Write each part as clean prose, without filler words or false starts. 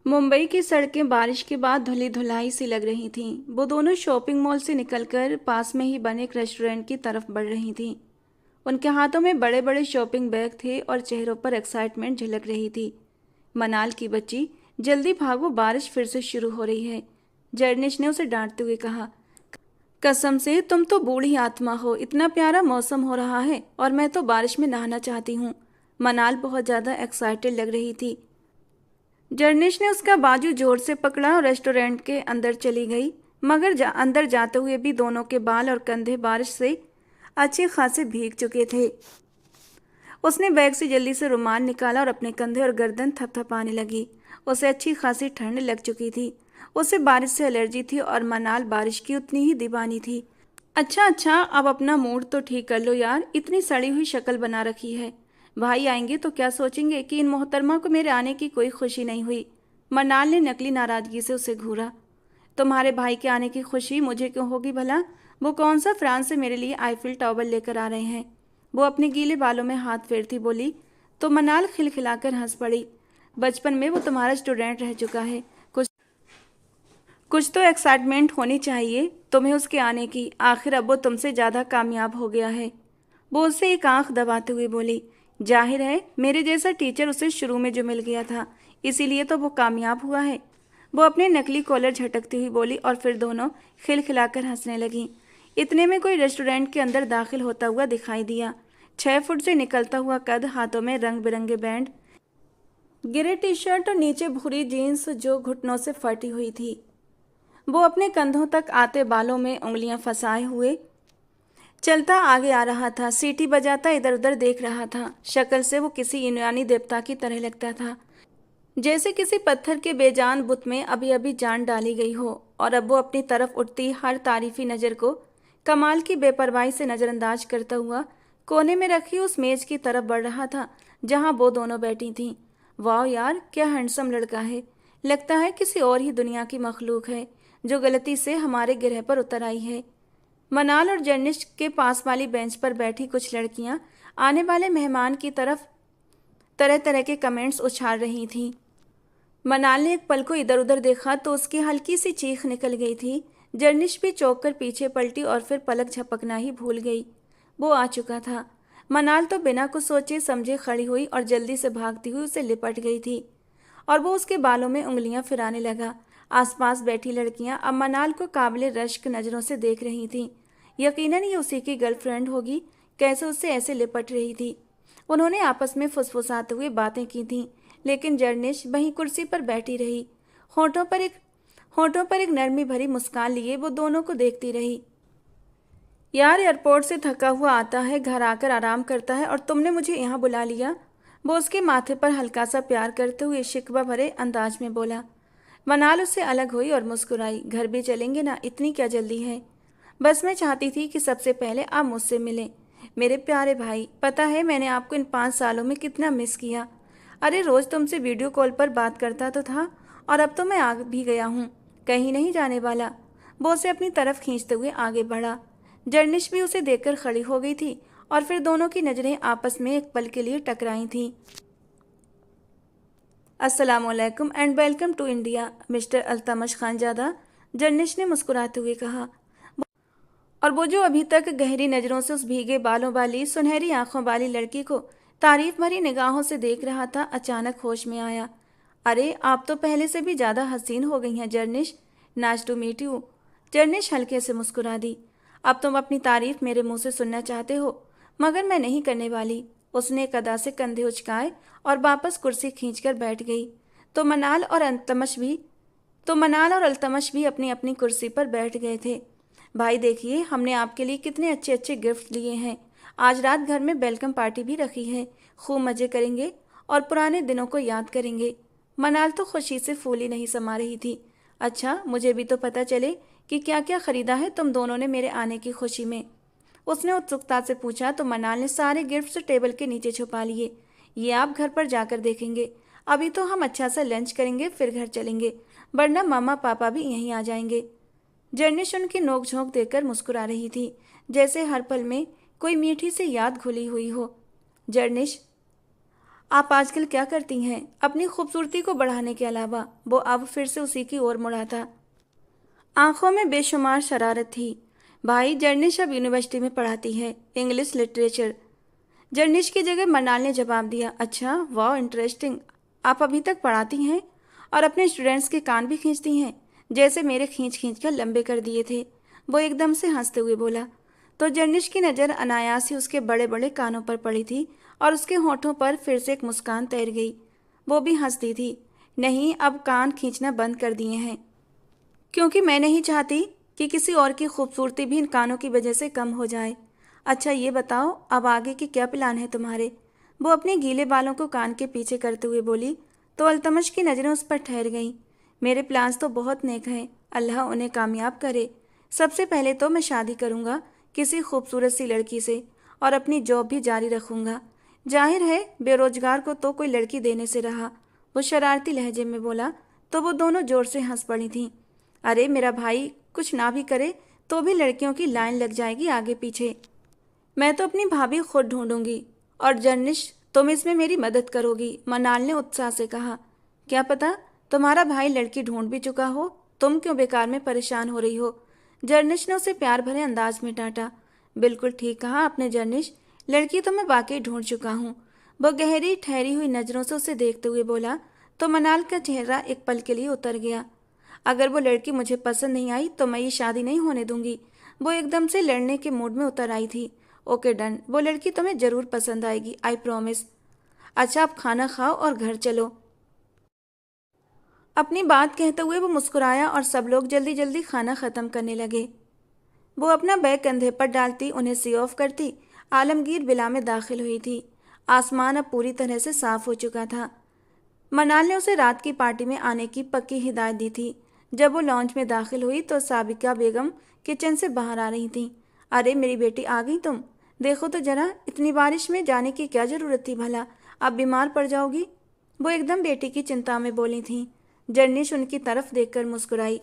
मुंबई की सड़कें बारिश के बाद धुली धुलाई सी लग रही थीं। वो दोनों शॉपिंग मॉल से निकलकर पास में ही बने एक रेस्टोरेंट की तरफ बढ़ रही थीं। उनके हाथों में बड़े बड़े शॉपिंग बैग थे और चेहरों पर एक्साइटमेंट झलक रही थी। मनाल की बच्ची, जल्दी भागो, बारिश फिर से शुरू हो रही है। जर्निश ने उसे डांटते हुए कहा। कसम से तुम तो बूढ़ी आत्मा हो, इतना प्यारा मौसम हो रहा है और मैं तो बारिश में नहाना चाहती हूँ। मनाल बहुत ज़्यादा एक्साइटेड लग रही थी। जर्निश ने उसका बाजू जोर से पकड़ा और रेस्टोरेंट के अंदर चली गई, मगर अंदर जाते हुए भी दोनों के बाल और कंधे बारिश से अच्छे खासे भीग चुके थे। उसने बैग से जल्दी से रुमाल निकाला और अपने कंधे और गर्दन थपथपाने लगी। उसे अच्छी खासी ठंड लग चुकी थी। उसे बारिश से एलर्जी थी और मनाल बारिश की उतनी ही दीवानी थी। अच्छा अच्छा, अब अपना मूड तो ठीक कर लो यार, इतनी सड़ी हुई शक्ल बना रखी है। भाई आएंगे तो क्या सोचेंगे कि इन मोहतरमा को मेरे आने की कोई खुशी नहीं हुई। मनाल ने नकली नाराजगी से उसे घूरा। तुम्हारे भाई के आने की खुशी मुझे क्यों होगी भला? वो कौन सा फ्रांस से मेरे लिए आईफिल टावर लेकर आ रहे हैं? वो अपने गीले बालों में हाथ फेरती बोली। तो मनाल खिलखिलाकर हंस पड़ी। बचपन में वो तुम्हारा स्टूडेंट रह चुका है। कुछ कुछ तो एक्साइटमेंट होनी चाहिए तुम्हें उसके आने की। आखिर अब वो तुमसे ज़्यादा कामयाब हो गया है। वो उससे एक आंख दबाते हुए बोली। जाहिर है मेरे जैसा टीचर उसे शुरू में जो मिल गया था, इसीलिए तो वो कामयाब हुआ है। वो अपने नकली कॉलर झटकती हुई बोली और फिर दोनों खिलखिलाकर हंसने लगीं। इतने में कोई रेस्टोरेंट के अंदर दाखिल होता हुआ दिखाई दिया। 6 फुट से निकलता हुआ कद, हाथों में रंग बिरंगे बैंड, गिरे टी शर्ट और नीचे भूरी जीन्स जो घुटनों से फटी हुई थी। वो अपने कंधों तक आते बालों में उंगलियां फंसाए हुए चलता आगे आ रहा था। सीटी बजाता इधर उधर देख रहा था। शक्ल से वो किसी यूनानी देवता की तरह लगता था, जैसे किसी पत्थर के बेजान बुत में अभी अभी जान डाली गई हो। और अब वो अपनी तरफ उठती हर तारीफी नज़र को कमाल की बेपरवाही से नज़रअंदाज करता हुआ कोने में रखी उस मेज की तरफ बढ़ रहा था जहां वो दोनों बैठी थीं। वाह यार, क्या हैंडसम लड़का है। लगता है किसी और ही दुनिया की मखलूक है जो गलती से हमारे गिरह पर उतर आई है। मनाल और जर्निश के पास वाली बेंच पर बैठी कुछ लड़कियां आने वाले मेहमान की तरफ तरह तरह के कमेंट्स उछाल रही थीं। मनाल ने एक पल को इधर उधर देखा तो उसकी हल्की सी चीख निकल गई थी। जर्निश भी चौंक कर पीछे पलटी और फिर पलक झपकना ही भूल गई। वो आ चुका था। मनाल तो बिना कुछ सोचे समझे खड़ी हुई और जल्दी से भागती हुई उसे लिपट गई थी और वो उसके बालों में उंगलियां फिराने लगा। आसपास बैठी लड़कियां अब मनाल को काबिले रश्क नज़रों से देख रही थीं। यकीनन ये उसी की गर्लफ्रेंड होगी। कैसे उससे ऐसे लिपट रही थी? उन्होंने आपस में फुसफुसाते हुए बातें की थीं, लेकिन जर्निश वहीं कुर्सी पर बैठी रही। होठों पर एक होठों पर एक नरमी भरी मुस्कान लिए वो दोनों को देखती रही। यार, एयरपोर्ट से थका हुआ आता है, घर आकर आराम करता है और तुमने मुझे यहाँ बुला लिया। वो उसके माथे पर हल्का सा प्यार करते हुए शिकवा भरे अंदाज में बोला। मनाल उससे अलग हुई और मुस्कुराई। घर भी चलेंगे ना, इतनी क्या जल्दी है? बस मैं चाहती थी कि सबसे पहले आप मुझसे मिलें। मेरे प्यारे भाई, पता है मैंने आपको इन 5 सालों में कितना मिस किया। अरे रोज़ तुमसे वीडियो कॉल पर बात करता तो था और अब तो मैं आ भी गया हूँ, कहीं नहीं जाने वाला। वो उसे अपनी तरफ खींचते हुए आगे बढ़ा। जर्निश भी उसे देखकर खड़ी हो गई थी और फिर दोनों की नज़रें आपस में एक पल के लिए टकराई थीं। अस्सलामुअलैकुम and welcome to India mister Altamash Khanzada, Jarnish ने मुस्कुराते हुए कहा। और वो जो अभी तक गहरी नज़रों से उस भीगे बालों वाली सुनहरी आंखों वाली लड़की को तारीफ भरी निगाहों से देख रहा था, अचानक होश में आया। अरे आप तो पहले से भी ज़्यादा हसीन हो गई हैं Jarnish. Nice to meet you. Jarnish हल्के से मुस्कुरा दी। अब तुम अपनी तारीफ मेरे मुंह से सुनना चाहते हो, मगर मैं नहीं करने वाली। उसने एक अदा से कंधे उचकाए और वापस कुर्सी खींचकर बैठ गई। तो मनाल और अल्तमश भी तो मनाल और अल्तमश भी अपनी अपनी कुर्सी पर बैठ गए थे। भाई देखिए, हमने आपके लिए कितने अच्छे अच्छे गिफ्ट लिए हैं। आज रात घर में वेलकम पार्टी भी रखी है। खूब मज़े करेंगे और पुराने दिनों को याद करेंगे। मनाल तो खुशी से फूली नहीं समा रही थी। अच्छा, मुझे भी तो पता चले कि क्या क्या ख़रीदा है तुम दोनों ने मेरे आने की खुशी में। उसने उत्सुकता से पूछा तो मनाल ने सारे गिफ्ट्स टेबल के नीचे छुपा लिए। ये आप घर पर जाकर देखेंगे। अभी तो हम अच्छा सा लंच करेंगे फिर घर चलेंगे, वरना मामा पापा भी यहीं आ जाएंगे। जर्निश उनकी नोक-झोंक देकर मुस्कुरा रही थी, जैसे हर पल में कोई मीठी सी याद घुली हुई हो। जर्निश, आप आजकल क्या करती हैं? अपनी खूबसूरती को बढ़ाने के अलावा। वो अब फिर से उसी की ओर मुड़ा था। आंखों में बेशुमार शरारत थी। भाई, जर्निश अब यूनिवर्सिटी में पढ़ाती है, इंग्लिश लिटरेचर। जर्निश की जगह मनाल ने जवाब दिया। अच्छा, वाह, इंटरेस्टिंग। आप अभी तक पढ़ाती हैं और अपने स्टूडेंट्स के कान भी खींचती हैं, जैसे मेरे खींच खींच कर लंबे कर दिए थे। वो एकदम से हंसते हुए बोला। तो जर्निश की नज़र अनायास ही उसके बड़े बड़े कानों पर पड़ी थी और उसके होठों पर फिर से एक मुस्कान तैर गई। वो भी हंसती थी। नहीं, अब कान खींचना बंद कर दिए हैं, क्योंकि मैं नहीं चाहती कि किसी और की खूबसूरती भी इन कानों की वजह से कम हो जाए। अच्छा, ये बताओ, अब आगे के क्या प्लान है तुम्हारे? वो अपने गीले बालों को कान के पीछे करते हुए बोली। तो अल्तमश की नज़रें उस पर ठहर गईं। मेरे प्लान्स तो बहुत नेक हैं, अल्लाह उन्हें कामयाब करे। सबसे पहले तो मैं शादी करूँगा किसी खूबसूरत सी लड़की से, और अपनी जॉब भी जारी रखूँगा। जाहिर है बेरोजगार को तो कोई लड़की देने से रहा। वो शरारती लहजे में बोला। तो वो दोनों जोर से हंस पड़ी थीं। अरे मेरा भाई कुछ ना भी करे तो भी लड़कियों की लाइन लग जाएगी आगे पीछे। मैं तो अपनी भाभी खुद ढूंढूंगी, और जर्निश तुम इसमें मेरी मदद करोगी, मनाल ने उत्साह से कहा। क्या पता तुम्हारा भाई लड़की ढूंढ भी चुका हो, तुम क्यों बेकार में परेशान हो रही हो? जर्निश ने उसे प्यार भरे अंदाज में डांटा। बिल्कुल ठीक कहा आपने जर्निश, लड़की तो मैं वाकई ढूंढ चुका हूँ। वो गहरी ठहरी हुई नज़रों से उसे देखते हुए बोला। तो मनाल का चेहरा एक पल के लिए उतर गया। अगर वो लड़की मुझे पसंद नहीं आई तो मैं ये शादी नहीं होने दूंगी। वो एकदम से लड़ने के मूड में उतर आई थी। ओके डन, वो लड़की तुम्हें जरूर पसंद आएगी, आई प्रॉमिस। अच्छा, आप खाना खाओ और घर चलो। अपनी बात कहते हुए वो मुस्कुराया और सब लोग जल्दी जल्दी खाना ख़त्म करने लगे। वो अपना बैग कंधे पर डालती, उन्हें सी ऑफ करती। आलमगीर विला में दाखिल हुई थी। आसमान अब पूरी तरह से साफ हो चुका था। मनाल ने उसे रात की पार्टी में आने की पक्की हिदायत दी थी। जब वो लॉन्च में दाखिल हुई तो साबिका बेगम किचन से बाहर आ रही थीं। अरे मेरी बेटी, आ गई तुम? देखो तो जरा, इतनी बारिश में जाने की क्या ज़रूरत थी भला? आप बीमार पड़ जाओगी। वो एकदम बेटी की चिंता में बोली थीं। जर्निश उनकी तरफ देखकर मुस्कुराई।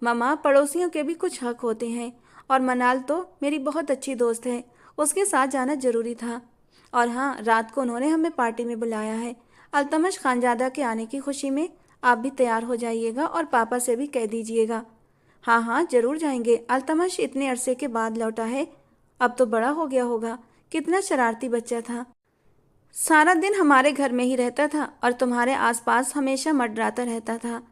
ममा, पड़ोसियों के भी कुछ हक होते हैं, और मनाल तो मेरी बहुत अच्छी दोस्त है, उसके साथ जाना जरूरी था। और हाँ, रात को उन्होंने हमें पार्टी में बुलाया है। अल्तमश खानजादा के आने की खुशी में आप भी तैयार हो जाइएगा और पापा से भी कह दीजिएगा। हाँ हाँ, जरूर जाएंगे। अल्तमश इतने अरसे के बाद लौटा है, अब तो बड़ा हो गया होगा। कितना शरारती बच्चा था, सारा दिन हमारे घर में ही रहता था और तुम्हारे आसपास हमेशा मंडराता रहता था।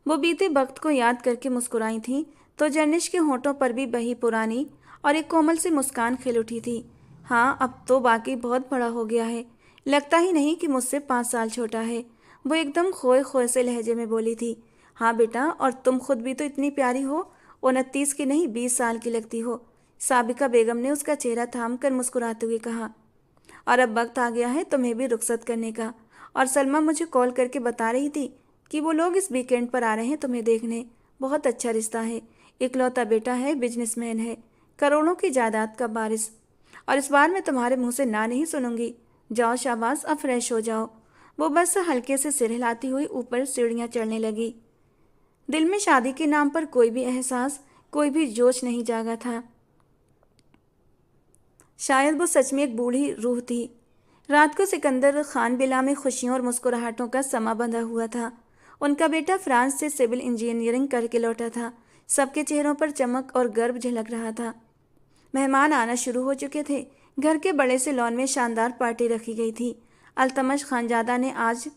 वो बीते वक्त को याद करके मुस्कुराई थी तो जर्निश के होठों पर भी वही पुरानी और एक कोमल सी मुस्कान खिल उठी थी। हाँ, अब तो बाकी बहुत बड़ा हो गया है, लगता ही नहीं कि मुझसे 5 साल छोटा है। वो एकदम खोए खोए से लहजे में बोली थी। हाँ बेटा, और तुम खुद भी तो इतनी प्यारी हो, 29 की नहीं 20 साल की लगती हो। साबिका बेगम ने उसका चेहरा थाम कर मुस्कुराते हुए कहा। और अब वक्त आ गया है तुम्हें भी रुखसत करने का, और सलमा मुझे कॉल करके बता रही थी कि वो लोग इस वीकेंड पर आ रहे हैं तुम्हें देखने। बहुत अच्छा रिश्ता है, इकलौता बेटा है, बिजनेसमैन है, करोड़ों की जायदाद का वारिस, और इस बार मैं तुम्हारे मुंह से ना नहीं सुनूंगी। जाओ शाबाश, अब फ्रेश हो जाओ। वो बस हल्के से सिर हिलाती हुई ऊपर सीढ़ियाँ चढ़ने लगी। दिल में शादी के नाम पर कोई भी एहसास, कोई भी जोश नहीं जागा था। शायद वो सच में एक बूढ़ी रूह थी। रात को सिकंदर खान बिला में खुशियों और मुस्कुराहटों का समा बंधा हुआ था। उनका बेटा फ्रांस से सिविल इंजीनियरिंग करके लौटा था। सबके चेहरों पर चमक और गर्व झलक रहा था। मेहमान आना शुरू हो चुके थे। घर के बड़े से लॉन में शानदार पार्टी रखी गई थी। अल्तमश खानजादा ने आज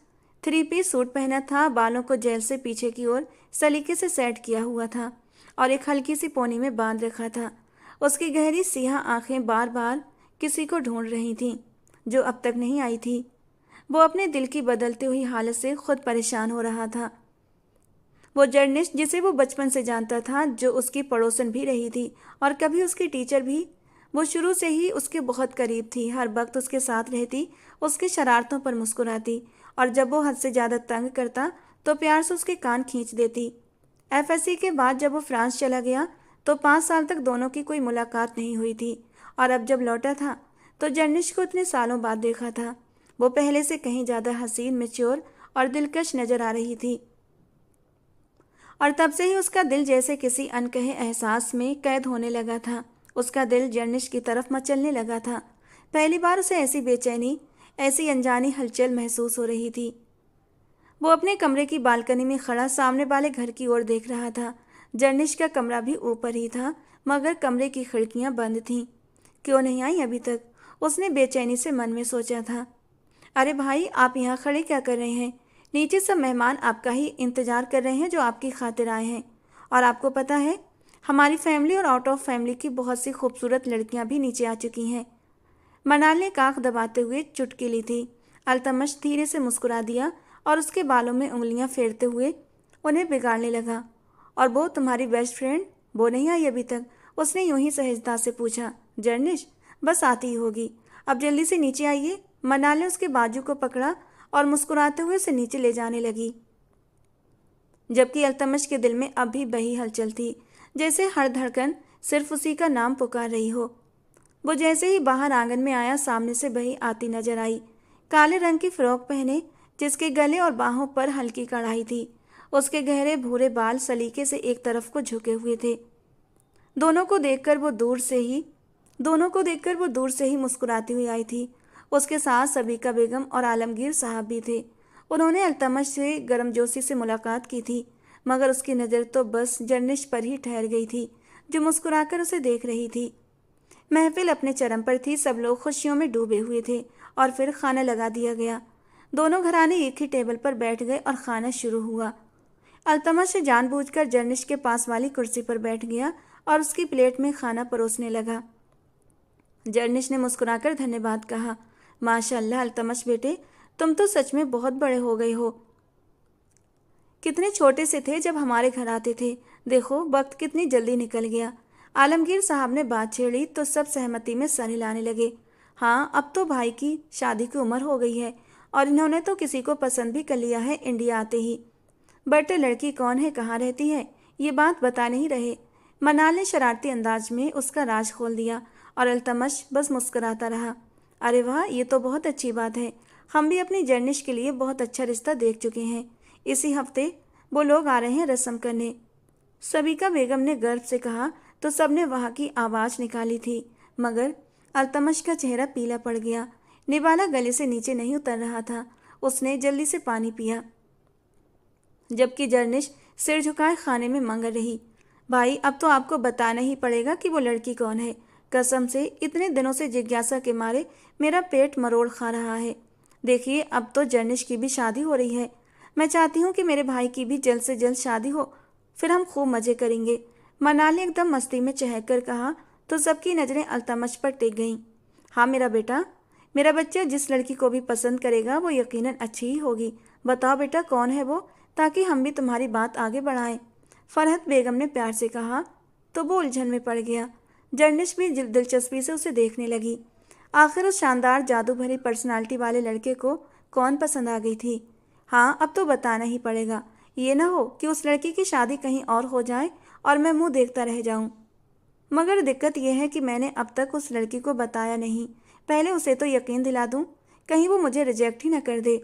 3 पीस सूट पहना था, बालों को जेल से पीछे की ओर सलीके से सेट किया हुआ था और एक हल्की सी पोनी में बांध रखा था। उसकी गहरी सियाह आंखें बार बार किसी को ढूंढ रही थीं जो अब तक नहीं आई थी। वो अपने दिल की बदलती हुई हालत से खुद परेशान हो रहा था। वो जर्निश जिसे वो बचपन से जानता था, जो उसकी पड़ोसन भी रही थी और कभी उसकी टीचर भी, वो शुरू से ही उसके बहुत करीब थी, हर वक्त उसके साथ रहती, उसकी शरारतों पर मुस्कुराती, और जब वो हद से ज़्यादा तंग करता तो प्यार से उसके कान खींच देती। एफएससी के बाद जब वो फ्रांस चला गया तो 5 साल तक दोनों की कोई मुलाकात नहीं हुई थी, और अब जब लौटा था तो जर्निश को इतने सालों बाद देखा था। वो पहले से कहीं ज़्यादा हसीन, मैच्योर और दिलकश नजर आ रही थी, और तब से ही उसका दिल जैसे किसी अनकहे एहसास में कैद होने लगा था। उसका दिल जर्निश की तरफ मचलने लगा था। पहली बार उसे ऐसी बेचैनी, ऐसी अनजानी हलचल महसूस हो रही थी। वो अपने कमरे की बालकनी में खड़ा सामने वाले घर की ओर देख रहा था। जर्निश का कमरा भी ऊपर ही था, मगर कमरे की खिड़कियां बंद थीं। क्यों नहीं आई अभी तक, उसने बेचैनी से मन में सोचा था। अरे भाई, आप यहाँ खड़े क्या कर रहे हैं? नीचे सब मेहमान आपका ही इंतजार कर रहे हैं जो आपकी खातिर आए हैं। और आपको पता है, हमारी फैमिली और आउट ऑफ फैमिली की बहुत सी खूबसूरत लड़कियां भी नीचे आ चुकी हैं। मनाल ने काख दबाते हुए चुटकी ली थी। अल्तमश धीरे से मुस्कुरा दिया और उसके बालों में उंगलियां फेरते हुए उन्हें बिगाड़ने लगा। और वो तुम्हारी बेस्ट फ्रेंड, वो नहीं आई अभी तक? उसने यूं ही सहजता से पूछा। जर्निश, बस आती ही होगी, अब जल्दी से नीचे आइए। मनाल ने उसके बाजू को पकड़ा और मुस्कुराते हुए उसे नीचे ले जाने लगी, जबकि अल्तमश के दिल में अब भी वही हलचल थी, जैसे हर धड़कन सिर्फ उसी का नाम पुकार रही हो। वो जैसे ही बाहर आंगन में आया, सामने से बही आती नजर आई। काले रंग की फ्रॉक पहने, जिसके गले और बाहों पर हल्की कढ़ाई थी। उसके गहरे भूरे बाल सलीके से एक तरफ को झुके हुए थे। दोनों को देखकर वो दूर से ही मुस्कुराती हुई आई थी। उसके साथ सबीका बेगम और आलमगीर साहब भी थे। उन्होंने अल्तमश से गर्मजोशी से मुलाकात की थी, मगर उसकी नज़र तो बस जर्निश पर ही ठहर गई थी, जो मुस्कुराकर उसे देख रही थी। महफिल अपने चरम पर थी, सब लोग खुशियों में डूबे हुए थे और फिर खाना लगा दिया गया। दोनों घराने एक ही टेबल पर बैठ गए और खाना शुरू हुआ। अल्तमश से जानबूझकर जर्निश के पास वाली कुर्सी पर बैठ गया और उसकी प्लेट में खाना परोसने लगा। जर्निश ने मुस्कुराकर धन्यवाद कहा। माशाअल्लाह अल्तमश बेटे, तुम तो सच में बहुत बड़े हो गए हो। कितने छोटे से थे जब हमारे घर आते थे, देखो वक्त कितनी जल्दी निकल गया। आलमगीर साहब ने बात छेड़ी तो सब सहमति में सर हिलाने लगे। हाँ, अब तो भाई की शादी की उम्र हो गई है और इन्होंने तो किसी को पसंद भी कर लिया है इंडिया आते ही। बट लड़की कौन है, कहाँ रहती है, ये बात बता नहीं रहे। मनाल ने शरारती अंदाज में उसका राज खोल दिया और अल्तमश बस मुस्कुराता रहा। अरे वाह, ये तो बहुत अच्छी बात है। हम भी अपनी जर्निश के लिए बहुत अच्छा रिश्ता देख चुके हैं। इसी हफ्ते वो लोग आ रहे हैं रस्म करने, सबीका बेगम ने गर्व से कहा तो सबने वहाँ की आवाज़ निकाली थी, मगर अल्तमश का चेहरा पीला पड़ गया। निवाला गले से नीचे नहीं उतर रहा था। उसने जल्दी से पानी पिया, जबकि जर्निश सिर झुकाए खाने में मंग रही। भाई, अब तो आपको बताना ही पड़ेगा कि वो लड़की कौन है। कसम से इतने दिनों से जिज्ञासा के मारे मेरा पेट मरोड़ खा रहा है। देखिए, अब तो जर्निश की भी शादी हो रही है। मैं चाहती हूँ कि मेरे भाई की भी जल्द से जल्द शादी हो, फिर हम खूब मज़े करेंगे। मनाल ने एकदम मस्ती में चहक कर कहा तो सबकी नज़रें अल्तमश पर टिक गईं। हाँ मेरा बेटा, मेरा बच्चा जिस लड़की को भी पसंद करेगा वो यकीनन अच्छी ही होगी। बताओ बेटा, कौन है वो, ताकि हम भी तुम्हारी बात आगे बढ़ाएं। फरहत बेगम ने प्यार से कहा तो वो उलझन में पड़ गया। जर्निश भी दिलचस्पी से उसे देखने लगी। आखिर उस शानदार जादू भरी पर्सनालिटी वाले लड़के को कौन पसंद आ गई थी। हाँ, अब तो बताना ही पड़ेगा। ये ना हो कि उस लड़की की शादी कहीं और हो जाए और मैं मुंह देखता रह जाऊं। मगर दिक्कत यह है कि मैंने अब तक उस लड़की को बताया नहीं। पहले उसे तो यकीन दिला दूं, कहीं वो मुझे रिजेक्ट ही ना कर दे।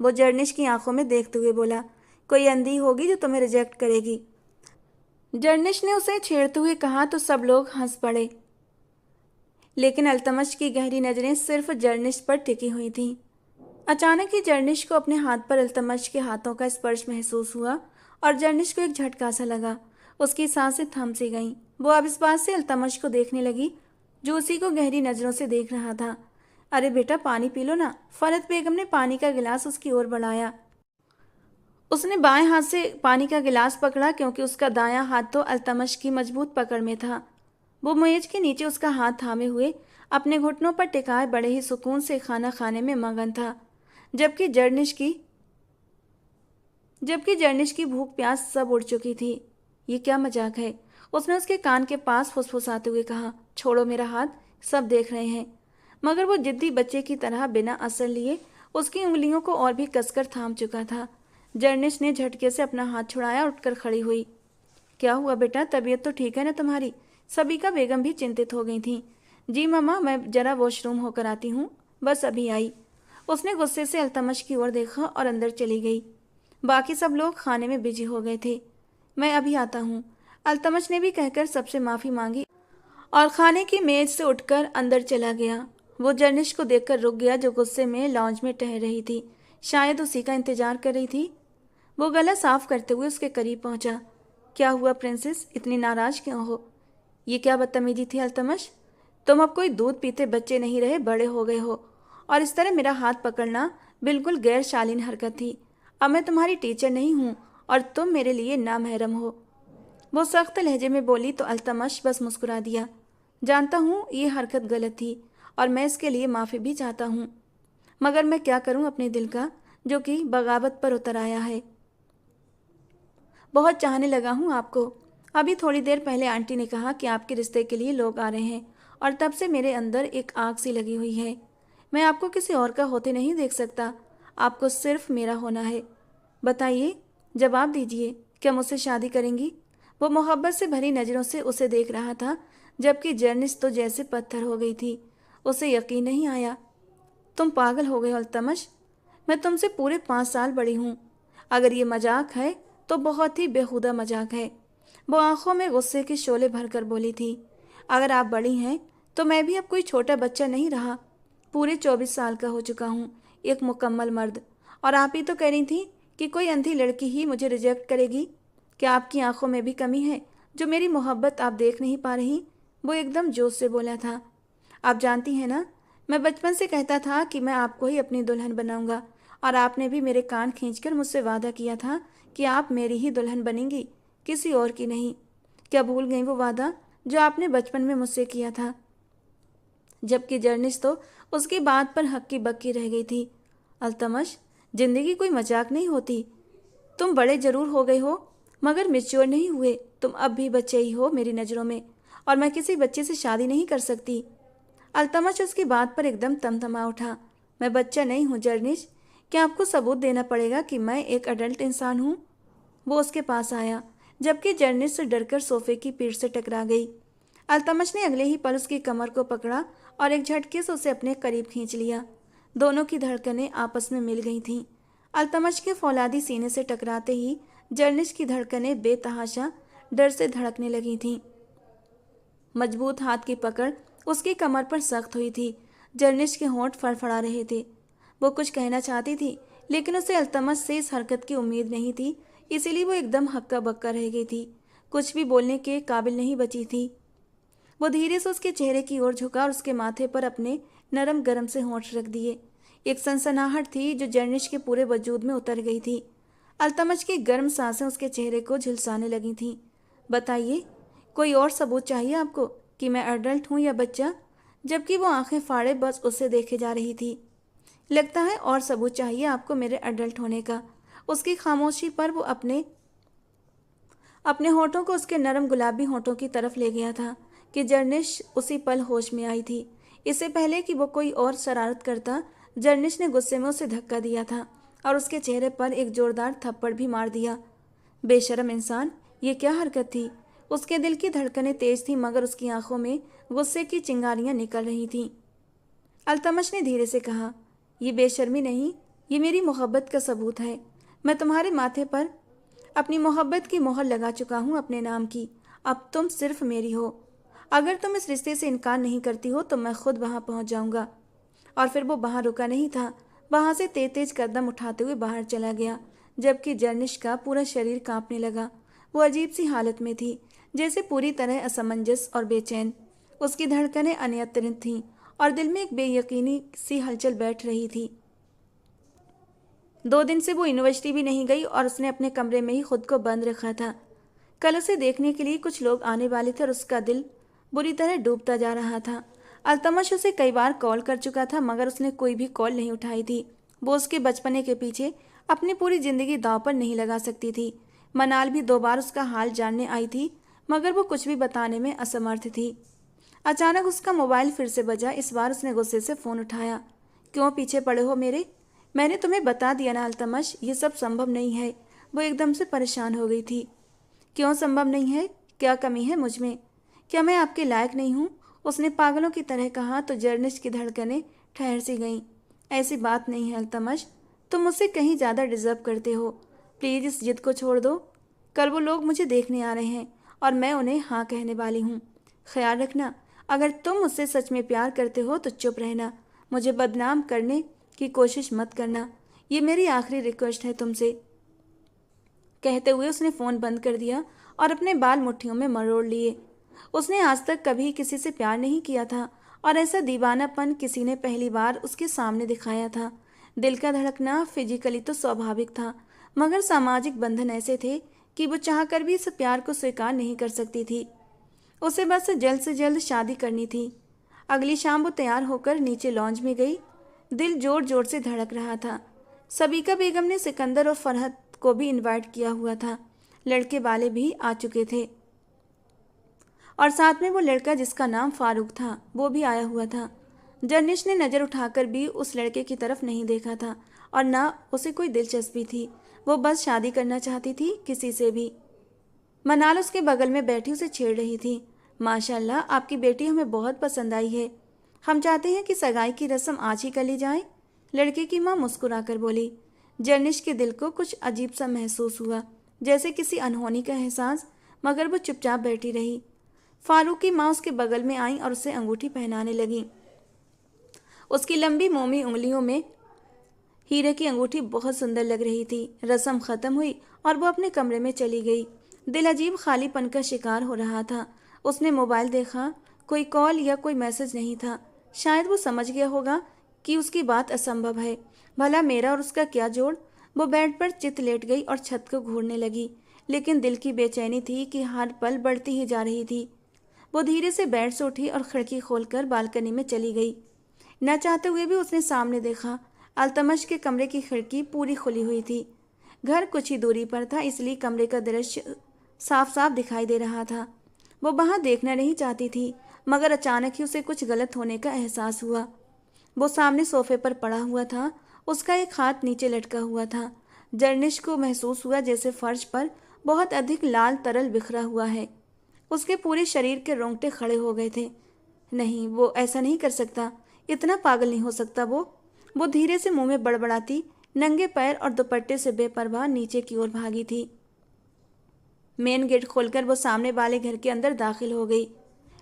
वो जर्निश की आंखों में देखते हुए बोला, कोई अंधी होगी जो तुम्हें रिजेक्ट करेगी। जर्निश ने उसे छेड़ते हुए कहा तो सब लोग हंस पड़े, लेकिन अल्तमश की गहरी नज़रें सिर्फ जर्निश पर टिकी हुई थीं। अचानक ही जर्निश को अपने हाथ पर अल्तमश के हाथों का स्पर्श महसूस हुआ और जर्निश को एक झटका सा लगा। उसकी सांसें थम सी गईं। वो अब इस बात से अल्तमश को देखने लगी जो उसी को गहरी नज़रों से देख रहा था। अरे बेटा, पानी पी लो ना। फरहत बेगम ने पानी का गिलास उसकी ओर बढ़ाया। उसने बाएं हाथ से पानी का गिलास पकड़ा, क्योंकि उसका दायां हाथ तो अल्तमश की मजबूत पकड़ में था। वो मेज के नीचे उसका हाथ थामे हुए अपने घुटनों पर टिकाए बड़े ही सुकून से खाना खाने में मगन था, जबकि जर्निश की भूख प्यास सब उड़ चुकी थी। ये क्या मजाक है, उसने उसके कान के पास फुसफुसाते हुए कहा। छोड़ो मेरा हाथ, सब देख रहे हैं। मगर वो जिद्दी बच्चे की तरह बिना असर लिए उसकी उंगलियों को और भी कसकर थाम चुका था। जर्निश ने झटके से अपना हाथ छुड़ाया, उठकर खड़ी हुई। क्या हुआ बेटा, तबीयत तो ठीक है ना तुम्हारी? सबीका बेगम भी चिंतित हो गई थीं। जी मम्मा, मैं जरा वॉशरूम होकर आती हूँ, बस अभी आई। उसने गुस्से से अल्तमश की ओर देखा और अंदर चली गई। बाकी सब लोग खाने में बिजी हो गए थे। मैं अभी आता हूँ, अल्तमश ने भी कहकर सबसे माफ़ी मांगी और खाने की मेज से उठकर अंदर चला गया। वो जर्निश को देखकर रुक गया, जो गुस्से में लॉन्ज में टहल रही थी। शायद उसी का इंतजार कर रही थी। वो गला साफ करते हुए उसके करीब पहुंचा। क्या हुआ प्रिंसेस, इतनी नाराज क्यों हो? ये क्या बदतमीजी थी अल्तमश? तुम अब कोई दूध पीते बच्चे नहीं रहे, बड़े हो गए हो, और इस तरह मेरा हाथ पकड़ना बिल्कुल गैर शालीन हरकत थी। अब मैं तुम्हारी टीचर नहीं हूँ और तुम मेरे लिए नामहरम हो। वो सख्त लहजे में बोली तो अल्तमश बस मुस्कुरा दिया। जानता हूँ ये हरकत गलत थी और मैं इसके लिए माफ़ी भी चाहता हूँ, मगर मैं क्या करूँ अपने दिल का, जो कि बगावत पर उतर आया है। बहुत चाहने लगा हूँ आपको। अभी थोड़ी देर पहले आंटी ने कहा कि आपके रिश्ते के लिए लोग आ रहे हैं, और तब से मेरे अंदर एक आग सी लगी हुई है। मैं आपको किसी और का होते नहीं देख सकता, आपको सिर्फ मेरा होना है। बताइए, जवाब दीजिए, क्या मुझसे शादी करेंगी? वो मोहब्बत से भरी नज़रों से उसे देख रहा था, जबकि जर्निस तो जैसे पत्थर हो गई थी। उसे यकीन नहीं आया। तुम पागल हो गए अल्तमश, मैं तुमसे पूरे 5 साल बड़ी हूँ। अगर ये मजाक है तो बहुत ही बेहुदा मजाक है। वो आंखों में गुस्से के शोले भरकर बोली थी। अगर आप बड़ी हैं तो मैं भी अब कोई छोटा बच्चा नहीं रहा। पूरे 24 साल का हो चुका हूँ, एक मुकम्मल मर्द। और आप ही तो कह रही थी कि कोई अंधी लड़की ही मुझे रिजेक्ट करेगी। क्या आपकी आंखों में भी कमी है जो मेरी मोहब्बत आप देख नहीं पा रही? वो एकदम जोश से बोला था। आप जानती हैं ना, मैं बचपन से कहता था कि मैं आपको ही अपनी दुल्हन बनाऊंगा, और आपने भी मेरे कान खींचकर मुझसे वादा किया था कि आप मेरी ही दुल्हन बनेंगी, किसी और की नहीं। क्या भूल गई वो वादा जो आपने बचपन में मुझसे किया था? जबकि जर्निस तो उसकी बात पर हक्की बक्की रह गई थी। अल्तमश, जिंदगी कोई मजाक नहीं होती। तुम बड़े जरूर हो गए हो, मगर मैच्योर नहीं हुए। तुम अब भी बच्चे ही हो मेरी नज़रों में, और मैं किसी बच्चे से शादी नहीं कर सकती। अल्तमश उसकी बात पर एकदम तमतमा उठा। मैं बच्चा नहीं हूँ जर्निश, क्या आपको सबूत देना पड़ेगा कि मैं एक अडल्ट इंसान हूँ? वो उसके पास आया, जबकि जर्निश से डरकर सोफे की पीठ से टकरा गई। अल्तमश ने अगले ही पल उसकी कमर को पकड़ा और एक झटके से उसे अपने करीब खींच लिया। दोनों की धड़कनें आपस में मिल गई थीं। अल्तमश के फौलादी सीने से टकराते ही जर्निश की धड़कनें बेतहाशा डर से धड़कने लगी थीं। मजबूत हाथ की पकड़ उसकी कमर पर सख्त हुई थी। जर्निश के होंठ फड़फड़ा रहे थे। वो कुछ कहना चाहती थी, लेकिन उसे अल्तमश से इस हरकत की उम्मीद नहीं थी, इसीलिए वो एकदम हक्का बक्का रह गई थी। कुछ भी बोलने के काबिल नहीं बची थी। वो धीरे से उसके चेहरे की ओर झुका और उसके माथे पर अपने नरम गरम से होंठ रख दिए। एक सनसनाहट थी जो जर्निश के पूरे वजूद में उतर गई थी। अल्तमश की गर्म सांसें उसके चेहरे को झुलसाने लगी थीं। बताइए, कोई और सबूत चाहिए आपको कि मैं एडल्ट हूँ या बच्चा? जबकि वो आंखें फाड़े बस उसे देखे जा रही थी। लगता है और सबूत चाहिए आपको मेरे एडल्ट होने का। उसकी खामोशी पर वो अपने अपने होठों को उसके नरम गुलाबी होठों की तरफ ले गया था कि जर्निश उसी पल होश में आई थी। इससे पहले कि वो कोई और शरारत करता, जर्निश ने गुस्से में उसे धक्का दिया था और उसके चेहरे पर एक जोरदार थप्पड़ भी मार दिया। बेशरम इंसान, ये क्या हरकत थी? उसके दिल की धड़कनें तेज थीं, मगर उसकी आंखों में गुस्से की चिंगारियां निकल रही थीं। अल्तमश ने धीरे से कहा, ये बेशर्मी नहीं, ये मेरी मोहब्बत का सबूत है। मैं तुम्हारे माथे पर अपनी मोहब्बत की मोहर लगा चुका हूँ अपने नाम की। अब तुम सिर्फ मेरी हो। अगर तुम इस रिश्ते से इनकार नहीं करती हो तो मैं खुद वहाँ पहुँच जाऊँगा। और फिर वो वहाँ रुका नहीं था, वहाँ से तेज तेज कदम उठाते हुए बाहर चला गया, जबकि जर्निश का पूरा शरीर कांपने लगा। वो अजीब सी हालत में थी, जैसे पूरी तरह असमंजस और बेचैन। उसकी धड़कनें अनियंत्रित थीं और दिल में एक बेयकीनी सी हलचल बैठ रही थी। 2 दिन से वो यूनिवर्सिटी भी नहीं गई और उसने अपने कमरे में ही खुद को बंद रखा था। कल उसे देखने के लिए कुछ लोग आने वाले थे और उसका दिल बुरी तरह डूबता जा रहा था। अल्तमश उसे कई बार कॉल कर चुका था, मगर उसने कोई भी कॉल नहीं उठाई थी। वो उसके बचपने के पीछे अपनी पूरी जिंदगी दांव पर नहीं लगा सकती थी। मनाल भी 2 बार उसका हाल जानने आई थी, मगर वो कुछ भी बताने में असमर्थ थी। अचानक उसका मोबाइल फिर से बजा। इस बार उसने गुस्से से फ़ोन उठाया। क्यों पीछे पड़े हो मेरे? मैंने तुम्हें बता दिया ना अल्तमश, ये सब संभव नहीं है। वो एकदम से परेशान हो गई थी। क्यों संभव नहीं है? क्या कमी है मुझ में? क्या मैं आपके लायक नहीं हूँ? उसने पागलों की तरह कहा तो जर्निश की धड़कनें ठहर सी गईं। ऐसी बात नहीं है अल्तमश, तुम मुझसे कहीं ज़्यादा डिजर्व करते हो। प्लीज़ इस जिद को छोड़ दो। कल वो लोग मुझे देखने आ रहे हैं और मैं उन्हें हाँ कहने वाली हूँ। ख्याल रखना, अगर तुम मुझसे सच में प्यार करते हो तो चुप रहना, मुझे बदनाम करने की कोशिश मत करना, ये मेरी आखिरी रिक्वेस्ट है तुमसे। कहते हुए उसने फ़ोन बंद कर दिया और अपने बाल मुट्ठियों में मरोड़ लिए। उसने आज तक कभी किसी से प्यार नहीं किया था और ऐसा दीवानापन किसी ने पहली बार उसके सामने दिखाया था। दिल का धड़कना फिजिकली तो स्वाभाविक था, मगर सामाजिक बंधन ऐसे थे कि वो चाहकर भी इस प्यार को स्वीकार नहीं कर सकती थी। उसे बस जल्द से जल्द शादी करनी थी। अगली शाम वो तैयार होकर नीचे लॉन्ज में गई। दिल जोर जोर से धड़क रहा था। सबीका बेगम ने सिकंदर और फरहत को भी इनवाइट किया हुआ था। लड़के वाले भी आ चुके थे और साथ में वो लड़का जिसका नाम फारूक था वो भी आया हुआ था। जर्निश ने नज़र उठाकर भी उस लड़के की तरफ नहीं देखा था और ना उसे कोई दिलचस्पी थी। वो बस शादी करना चाहती थी किसी से भी। मनाल उसके बगल में बैठी उसे छेड़ रही थी। माशाल्लाह, आपकी बेटी हमें बहुत पसंद आई है। हम चाहते हैं कि सगाई की रस्म आज ही कर ली जाए। लड़के की माँ मुस्कुराकर बोली। जर्निश के दिल को कुछ अजीब सा महसूस हुआ, जैसे किसी अनहोनी का एहसास, मगर वो चुपचाप बैठी रही। फारूक की माँ उसके बगल में आई और उसे अंगूठी पहनाने लगी। उसकी लंबी मोमी उंगलियों में हीरे की अंगूठी बहुत सुंदर लग रही थी। रस्म खत्म हुई और वो अपने कमरे में चली गई। दिल अजीब खालीपन का शिकार हो रहा था। उसने मोबाइल देखा, कोई कॉल या कोई मैसेज नहीं था। शायद वो समझ गया होगा कि उसकी बात असंभव है। भला मेरा और उसका क्या जोड़। वो बेड पर चित लेट गई और छत को घूरने लगी, लेकिन दिल की बेचैनी थी कि हर पल बढ़ती ही जा रही थी। वो धीरे से बेड से उठी और खिड़की खोलकर बालकनी में चली गई। न चाहते हुए भी उसने सामने देखा। अल्तमश के कमरे की खिड़की पूरी खुली हुई थी। घर कुछ ही दूरी पर था, इसलिए कमरे का दृश्य साफ साफ दिखाई दे रहा था। वो वहाँ देखना नहीं चाहती थी, मगर अचानक ही उसे कुछ गलत होने का एहसास हुआ। वो सामने सोफे पर पड़ा हुआ था। उसका एक हाथ नीचे लटका हुआ था। जर्निश को महसूस हुआ जैसे फर्श पर बहुत अधिक लाल तरल बिखरा हुआ है। उसके पूरे शरीर के रोंगटे खड़े हो गए थे। नहीं, वो ऐसा नहीं कर सकता, इतना पागल नहीं हो सकता वो धीरे से मुंह में बड़बड़ाती नंगे पैर और दुपट्टे से बेपरवाह नीचे की ओर भागी थी। मेन गेट खोलकर वो सामने वाले घर के अंदर दाखिल हो गई।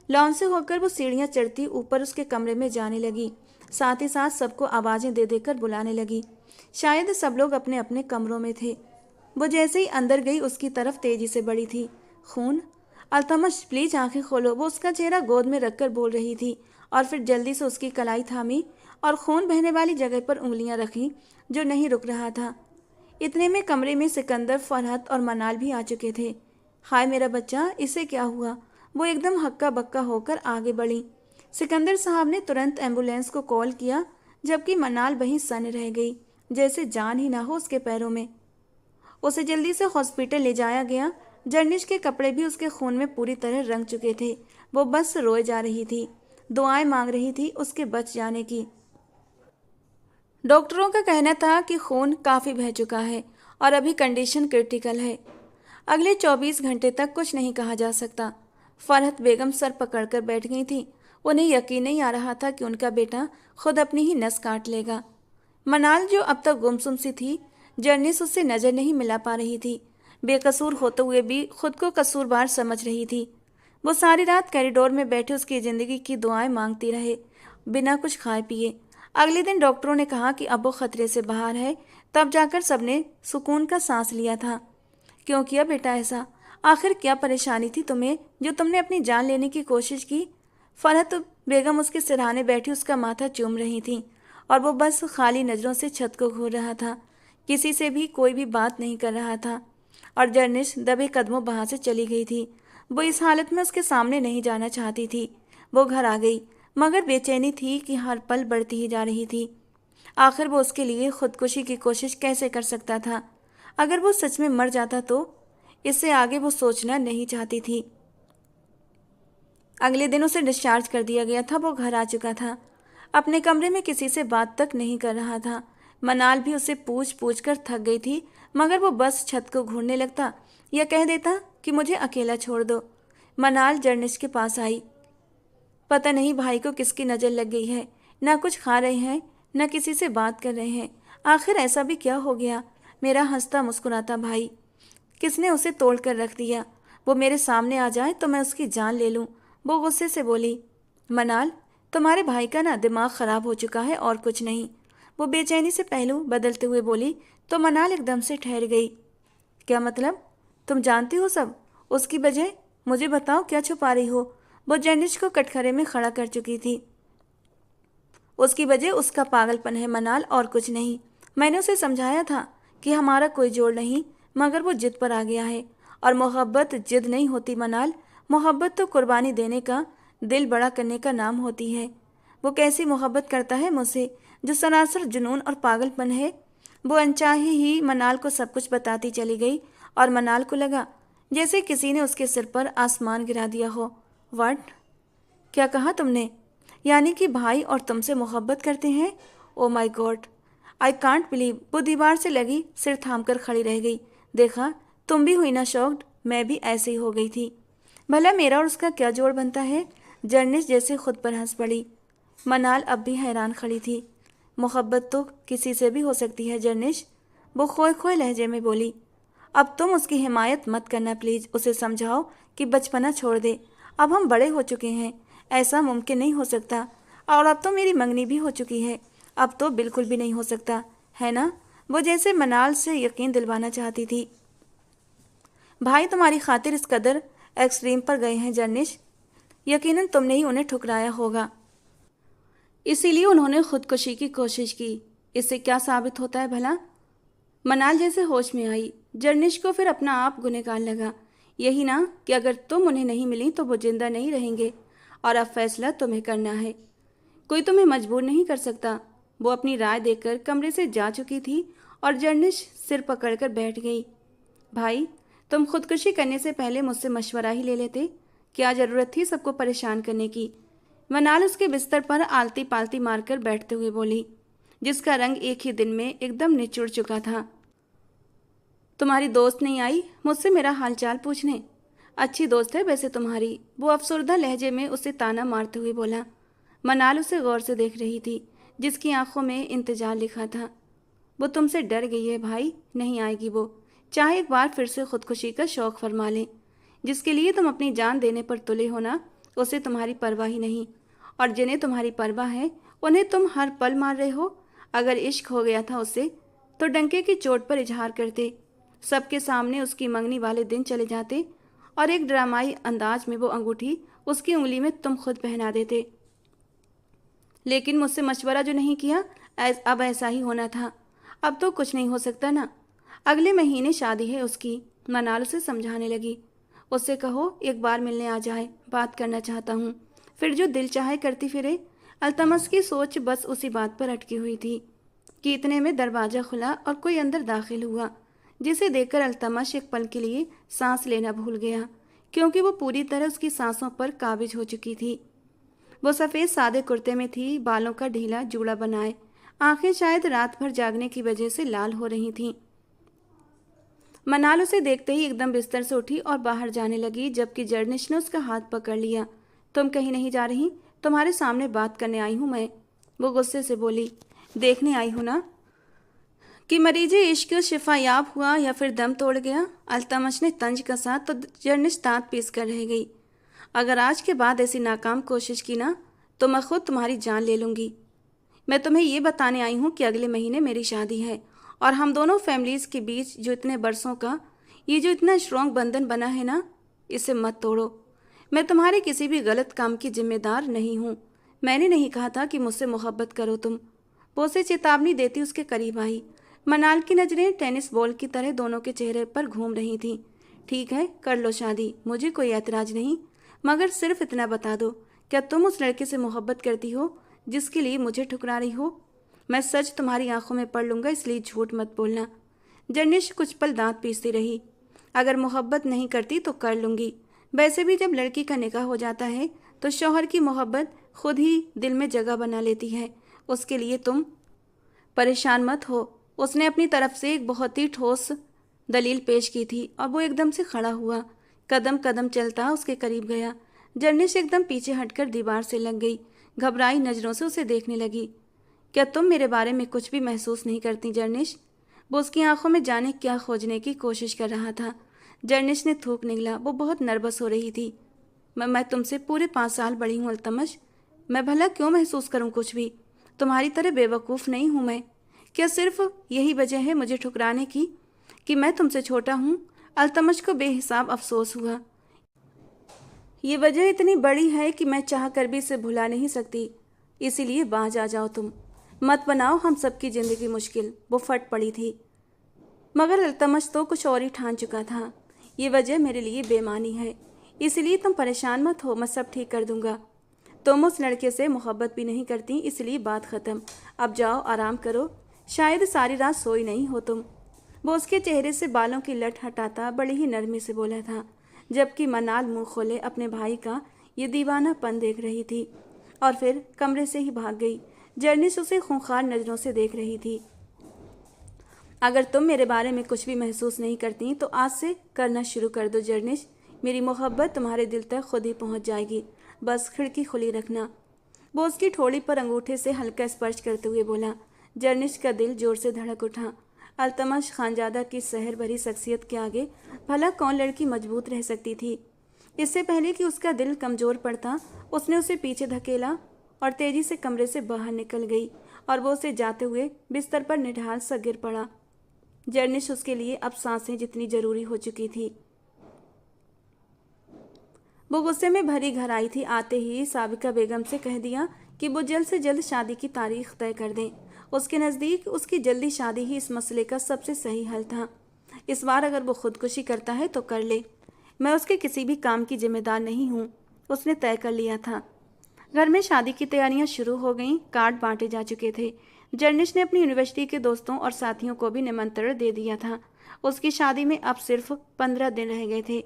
लॉन से होकर वो सीढ़ियां चढ़ती ऊपर उसके कमरे में जाने लगी। साथ ही साथ सबको आवाज़ें दे देकर बुलाने लगी। शायद सब लोग अपने अपने कमरों में थे। वो जैसे ही अंदर गई उसकी तरफ तेजी से बढ़ी थी। खून, अल्तमश प्लीज आंखें खोलो, वो उसका चेहरा गोद में रखकर बोल रही थी और फिर जल्दी से उसकी कलाई थामी और खून बहने वाली जगह पर उंगलियां रखी जो नहीं रुक रहा था। इतने में कमरे में सिकंदर, फरहत और मनाल भी आ चुके थे। हाय मेरा बच्चा, इसे क्या हुआ। वो एकदम हक्का बक्का होकर आगे बढ़ी। सिकंदर साहब ने तुरंत एम्बुलेंस को कॉल किया, जबकि मनाल वहीं सन रह गई, जैसे जान ही ना हो उसके पैरों में। उसे जल्दी से हॉस्पिटल ले जाया गया। जर्निश के कपड़े भी उसके खून में पूरी तरह रंग चुके थे। वो बस रोए जा रही थी, दुआएं मांग रही थी उसके बच जाने की। डॉक्टरों का कहना था कि खून काफ़ी बह चुका है और अभी कंडीशन क्रिटिकल है। अगले 24 घंटे तक कुछ नहीं कहा जा सकता। फरहत बेगम सर पकड़कर बैठ गई थी। उन्हें यकीन नहीं आ रहा था कि उनका बेटा खुद अपनी ही नस काट लेगा। मनाल जो अब तक गुमसुम सी थी, जर्निस उससे नज़र नहीं मिला पा रही थी। बेकसूर होते हुए भी खुद को कसूरवार समझ रही थी। वो सारी रात कॉरिडोर में बैठे उसकी ज़िंदगी की दुआएं मांगती रहे, बिना कुछ खाए पिए। अगले दिन डॉक्टरों ने कहा कि अब वो खतरे से बाहर है। तब जाकर सबने सुकून का सांस लिया था। क्यों किया बेटा ऐसा? आखिर क्या परेशानी थी तुम्हें जो तुमने अपनी जान लेने की कोशिश की? फरहत बेगम उसके सिरहाने बैठी उसका माथा चूम रही थी और वो बस खाली नज़रों से छत को घूर रहा था। किसी से भी कोई भी बात नहीं कर रहा था और जर्निश दबे कदमों वहाँ से चली गई थी। वो इस हालत में उसके सामने नहीं जाना चाहती थी। वो घर आ गई, मगर बेचैनी थी कि हर पल बढ़ती ही जा रही थी। आखिर वो उसके लिए खुदकुशी की कोशिश कैसे कर सकता था? अगर वो सच में मर जाता तो? इससे आगे वो सोचना नहीं चाहती थी। अगले दिन उसे डिस्चार्ज कर दिया गया था। वो घर आ चुका था। अपने कमरे में किसी से बात तक नहीं कर रहा था। मनाल भी उसे पूछ पूछ कर थक गई थी, मगर वो बस छत को घूरने लगता या कह देता कि मुझे अकेला छोड़ दो। मनाल जर्निश के पास आई। पता नहीं भाई को किसकी नज़र लग गई है। ना कुछ खा रहे हैं, ना किसी से बात कर रहे हैं। आखिर ऐसा भी क्या हो गया? मेरा हंसता मुस्कुराता भाई, किसने उसे तोड़ कर रख दिया? वो मेरे सामने आ जाए तो मैं उसकी जान ले लूं। वो गुस्से से बोली। मनाल, तुम्हारे भाई का ना दिमाग खराब हो चुका है और कुछ नहीं, वो बेचैनी से पहलू बदलते हुए बोली। तो मनाल एकदम से ठहर गई। क्या मतलब? तुम जानती हो सब? उसकी वजह? मुझे बताओ, क्या छुपा रही हो? वो जर्निश को कटघरे में खड़ा कर चुकी थी। उसकी वजह उसका पागलपन है मनाल, और कुछ नहीं। मैंने उसे समझाया था कि हमारा कोई जोड़ नहीं, मगर वो जिद पर आ गया है। और मोहब्बत जिद नहीं होती मनाल। मोहब्बत तो कुर्बानी देने का, दिल बड़ा करने का नाम होती है। वो कैसी मोहब्बत करता है मुझसे, जो सरासर जुनून और पागलपन है। वो अनचाही ही मनाल को सब कुछ बताती चली गई, और मनाल को लगा जैसे किसी ने उसके सिर पर आसमान गिरा दिया हो। व्हाट? क्या कहा तुमने? यानी कि भाई और तुमसे मोहब्बत करते हैं? Oh my God, I can't believe. वो दीवार से लगी सिर थामकर खड़ी रह गई। देखा, तुम भी हुई ना शॉक्ड? मैं भी ऐसे ही हो गई थी। भला मेरा और उसका क्या जोड़ बनता है? जर्निश जैसे खुद पर हंस पड़ी। मनाल अब भी हैरान खड़ी थी। मोहब्बत तो किसी से भी हो सकती है जर्निश, वो खोए खोए लहजे में बोली। अब तुम उसकी हिमायत मत करना प्लीज। उसे समझाओ कि बचपना छोड़ दे। अब हम बड़े हो चुके हैं, ऐसा मुमकिन नहीं हो सकता। और अब तो मेरी मंगनी भी हो चुकी है, अब तो बिल्कुल भी नहीं हो सकता, है ना? वो जैसे मनाल से यकीन दिलवाना चाहती थी। भाई तुम्हारी खातिर इस कदर एक्सट्रीम पर गए हैं जर्निश, यकीनन तुमने ही उन्हें ठुकराया होगा, इसीलिए उन्होंने खुदकुशी की कोशिश की। इससे क्या साबित होता है भला? मनाल जैसे होश में आई। जर्निश को फिर अपना आप गुनहगार लगा। यही ना कि अगर तुम उन्हें नहीं मिली तो वो जिंदा नहीं रहेंगे, और अब फैसला तुम्हें करना है। कोई तुम्हें मजबूर नहीं कर सकता। वो अपनी राय देकर कमरे से जा चुकी थी, और जर्निश सिर पकड़कर बैठ गई। भाई, तुम खुदकुशी करने से पहले मुझसे मशवरा ही ले लेते। क्या जरूरत थी सबको परेशान करने की? मनाल उसके बिस्तर पर आलती पालती मारकर बैठते हुए बोली, जिसका रंग एक ही दिन में एकदम निचुड़ चुका था। तुम्हारी दोस्त नहीं आई मुझसे मेरा हालचाल पूछने? अच्छी दोस्त है वैसे तुम्हारी, वो अफसरदा लहजे में उसे ताना मारते हुए बोला। मनाल उसे गौर से देख रही थी, जिसकी आंखों में इंतजार लिखा था। वो तुमसे डर गई है भाई, नहीं आएगी वो, चाहे एक बार फिर से खुदकुशी का शौक फरमा ले। जिसके लिए तुम अपनी जान देने पर तुले हो ना, उसे तुम्हारी परवाह ही नहीं। और जिन्हें तुम्हारी परवाह है उन्हें तुम हर पल मार रहे हो। अगर इश्क हो गया था उससे तो डंके की चोट पर इजहार करते, सबके सामने उसकी मंगनी वाले दिन चले जाते, और एक ड्रामाई अंदाज में वो अंगूठी उसकी उंगली में तुम खुद पहना देते। लेकिन मुझसे मशवरा जो नहीं किया, अब ऐसा ही होना था। अब तो कुछ नहीं हो सकता ना। अगले महीने शादी है उसकी। मनाल उसे समझाने लगी। उससे कहो एक बार मिलने आ जाए, बात करना चाहता हूँ। फिर जो दिल चाहे करती फिरे। अल्तमस की सोच बस उसी बात पर अटकी हुई थी कि इतने में दरवाज़ा खुला और कोई अंदर दाखिल हुआ, जिसे देखकर अल्तमश एक पल के लिए सांस लेना भूल गया, क्योंकि वो पूरी तरह उसकी सांसों पर काबिज हो चुकी थी। वो सफ़ेद सादे कुर्ते में थी, बालों का ढीला जूड़ा बनाए, आंखें शायद रात भर जागने की वजह से लाल हो रही थीं। मनाल उसे देखते ही एकदम बिस्तर से उठी और बाहर जाने लगी, जबकि जर्निश ने उसका हाथ पकड़ लिया। तुम कहीं नहीं जा रही, तुम्हारे सामने बात करने आई हूँ मैं, वो गुस्से से बोली। देखने आई हूँ ना कि मरीज़े इश्क शिफायाब हुआ या फिर दम तोड़ गया। अल्तमश ने तंज कसा तो जर्निश दांत पीस कर रह गई। अगर आज के बाद ऐसी नाकाम कोशिश की ना, तो मैं खुद तुम्हारी जान ले लूँगी। मैं तुम्हें ये बताने आई हूँ कि अगले महीने मेरी शादी है, और हम दोनों फैमिलीज़ के बीच जो इतने बरसों का ये जो इतना स्ट्रॉन्ग बंधन बना है ना, इसे मत तोड़ो। मैं तुम्हारे किसी भी गलत काम की जिम्मेदार नहीं हूँ। मैंने नहीं कहा था कि मुझसे मोहब्बत करो तुम। वो उसे चेतावनी देती उसके करीब आई। मनाल की नज़रें टेनिस बॉल की तरह दोनों के चेहरे पर घूम रही थीं। ठीक है, कर लो शादी, मुझे कोई ऐतराज़ नहीं, मगर सिर्फ इतना बता दो, क्या तुम उस लड़के से मोहब्बत करती हो जिसके लिए मुझे ठुकरा रही हो? मैं सच तुम्हारी आंखों में पढ़ लूँगा, इसलिए झूठ मत बोलना। जर्निश कुछ पल दांत पीसती रही। अगर मोहब्बत नहीं करती तो कर लूँगी। वैसे भी जब लड़की का निकाह हो जाता है तो शौहर की मोहब्बत खुद ही दिल में जगह बना लेती है। उसके लिए तुम परेशान मत हो। उसने अपनी तरफ से एक बहुत ही ठोस दलील पेश की थी, और वो एकदम से खड़ा हुआ, कदम कदम चलता उसके करीब गया। जर्निश एकदम पीछे हटकर दीवार से लग गई, घबराई नज़रों से उसे देखने लगी। क्या तुम मेरे बारे में कुछ भी महसूस नहीं करती जर्निश? वो उसकी आंखों में जाने क्या खोजने की कोशिश कर रहा था। जर्निश ने थूक निगला। वो बहुत नर्वस हो रही थी। मैं तुमसे पूरे 5 साल बड़ी हूँ अल्तमश, मैं भला क्यों महसूस करूं कुछ भी? तुम्हारी तरह बेवकूफ़ नहीं हूं मैं। क्या सिर्फ यही वजह है मुझे ठुकराने की कि मैं तुमसे छोटा हूं? अल्तमश को बेहिसाब अफसोस हुआ। ये वजह इतनी बड़ी है कि मैं चाह कर भी इसे भुला नहीं सकती। इसीलिए बाज आ जाओ तुम। मत बनाओ हम सबकी ज़िंदगी मुश्किल। वो फट पड़ी थी, मगर अल्तमश तो कुछ और ही ठान चुका था। ये वजह मेरे लिए बेमानी है, इसलिए तुम परेशान मत हो, मैं सब ठीक कर दूंगा। तुम उस लड़के से मोहब्बत भी नहीं करती, इसलिए बात ख़त्म। अब जाओ आराम करो, शायद सारी रात सोई नहीं हो तुम। वो उसके चेहरे से बालों की लट हटाता बड़ी ही नरमी से बोला था, जबकि मनाल मुंह खोले अपने भाई का ये दीवानापन देख रही थी और फिर कमरे से ही भाग गई। जर्निश उसे खूंखार नज़रों से देख रही थी। अगर तुम मेरे बारे में कुछ भी महसूस नहीं करती तो आज से करना शुरू कर दो जर्निश। मेरी मोहब्बत तुम्हारे दिल तक खुद ही पहुंच जाएगी, बस खिड़की खुली रखना। वो उसकी ठोड़ी पर अंगूठे से हल्का स्पर्श करते हुए बोला। जर्निश का दिल जोर से धड़क उठा। अल्तमश खानजादा की सहर भरी शख्सियत के आगे भला कौन लड़की मजबूत रह सकती थी? इससे पहले कि उसका दिल कमज़ोर पड़ता, उसने उसे पीछे धकेला और तेजी से कमरे से बाहर निकल गई और वो उसे जाते हुए बिस्तर पर निढाल सा गिर पड़ा। जर्निश उसके लिए अब सांसें जितनी जरूरी हो चुकी थी। वो गुस्से में भरी घर आई थी। आते ही साबिका बेगम से कह दिया कि वो जल्द से जल्द शादी की तारीख तय कर दें। उसके नज़दीक उसकी जल्दी शादी ही इस मसले का सबसे सही हल था। इस बार अगर वो खुदकुशी करता है तो कर ले, मैं उसके किसी भी काम की जिम्मेदार नहीं हूँ, उसने तय कर लिया था। घर में शादी की तैयारियां शुरू हो गईं। कार्ड बांटे जा चुके थे। जर्निश ने अपनी यूनिवर्सिटी के दोस्तों और साथियों को भी निमंत्रण दे दिया था। उसकी शादी में अब सिर्फ 15 दिन रह गए थे।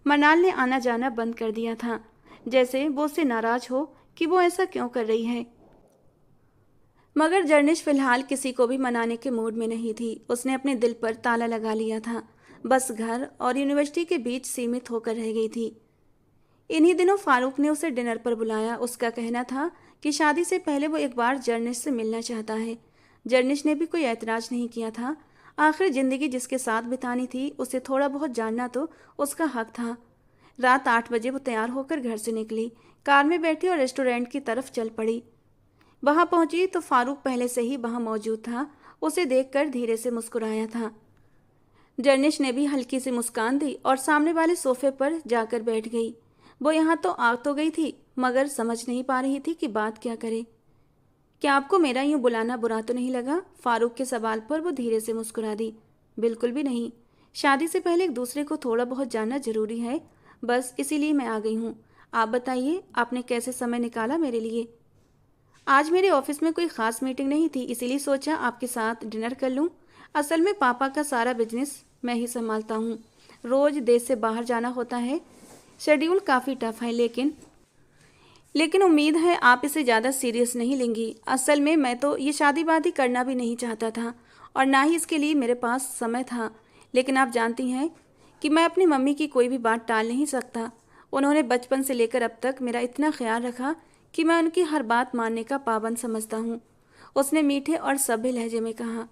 मनाल ने आना जाना बंद कर दिया था, जैसे वो उससे नाराज हो कि वो ऐसा क्यों कर रही है। मगर जर्निश फिलहाल किसी को भी मनाने के मूड में नहीं थी। उसने अपने दिल पर ताला लगा लिया था, बस घर और यूनिवर्सिटी के बीच सीमित होकर रह गई थी। इन्हीं दिनों फारूक ने उसे डिनर पर बुलाया। उसका कहना था कि शादी से पहले वो एक बार जर्निश से मिलना चाहता है। जर्निश ने भी कोई ऐतराज नहीं किया था। आखिर जिंदगी जिसके साथ बितानी थी, उसे थोड़ा बहुत जानना तो उसका हक था। रात 8 बजे वो तैयार होकर घर से निकली, कार में बैठी और रेस्टोरेंट की तरफ चल पड़ी। वहां पहुंची तो फारूक पहले से ही वहां मौजूद था। उसे देखकर धीरे से मुस्कुराया था। जर्निश ने भी हल्की सी मुस्कान दी और सामने वाले सोफे पर जाकर बैठ गई। वो यहाँ तो आ तो गई थी, मगर समझ नहीं पा रही थी कि बात क्या करे। क्या आपको मेरा यूं बुलाना बुरा तो नहीं लगा? फारूक के सवाल पर वो धीरे से मुस्कुरा दी। बिल्कुल भी नहीं। शादी से पहले एक दूसरे को थोड़ा बहुत जानना जरूरी है, बस इसीलिए मैं आ गई हूँ। आप बताइए, आपने कैसे समय निकाला मेरे लिए? आज मेरे ऑफिस में कोई खास मीटिंग नहीं थी, इसीलिए सोचा आपके साथ डिनर कर लूँ। असल में पापा का सारा बिजनेस मैं ही संभालता हूँ। रोज देश से बाहर जाना होता है। शेड्यूल काफ़ी टफ है, लेकिन उम्मीद है आप इसे ज़्यादा सीरियस नहीं लेंगी। असल में मैं तो ये शादी वादी करना भी नहीं चाहता था और ना ही इसके लिए मेरे पास समय था। लेकिन आप जानती हैं कि मैं अपनी मम्मी की कोई भी बात टाल नहीं सकता। उन्होंने बचपन से लेकर अब तक मेरा इतना ख्याल रखा कि मैं उनकी हर बात मानने का पाबंद समझता हूँ। उसने मीठे और सभ्य लहजे में कहा।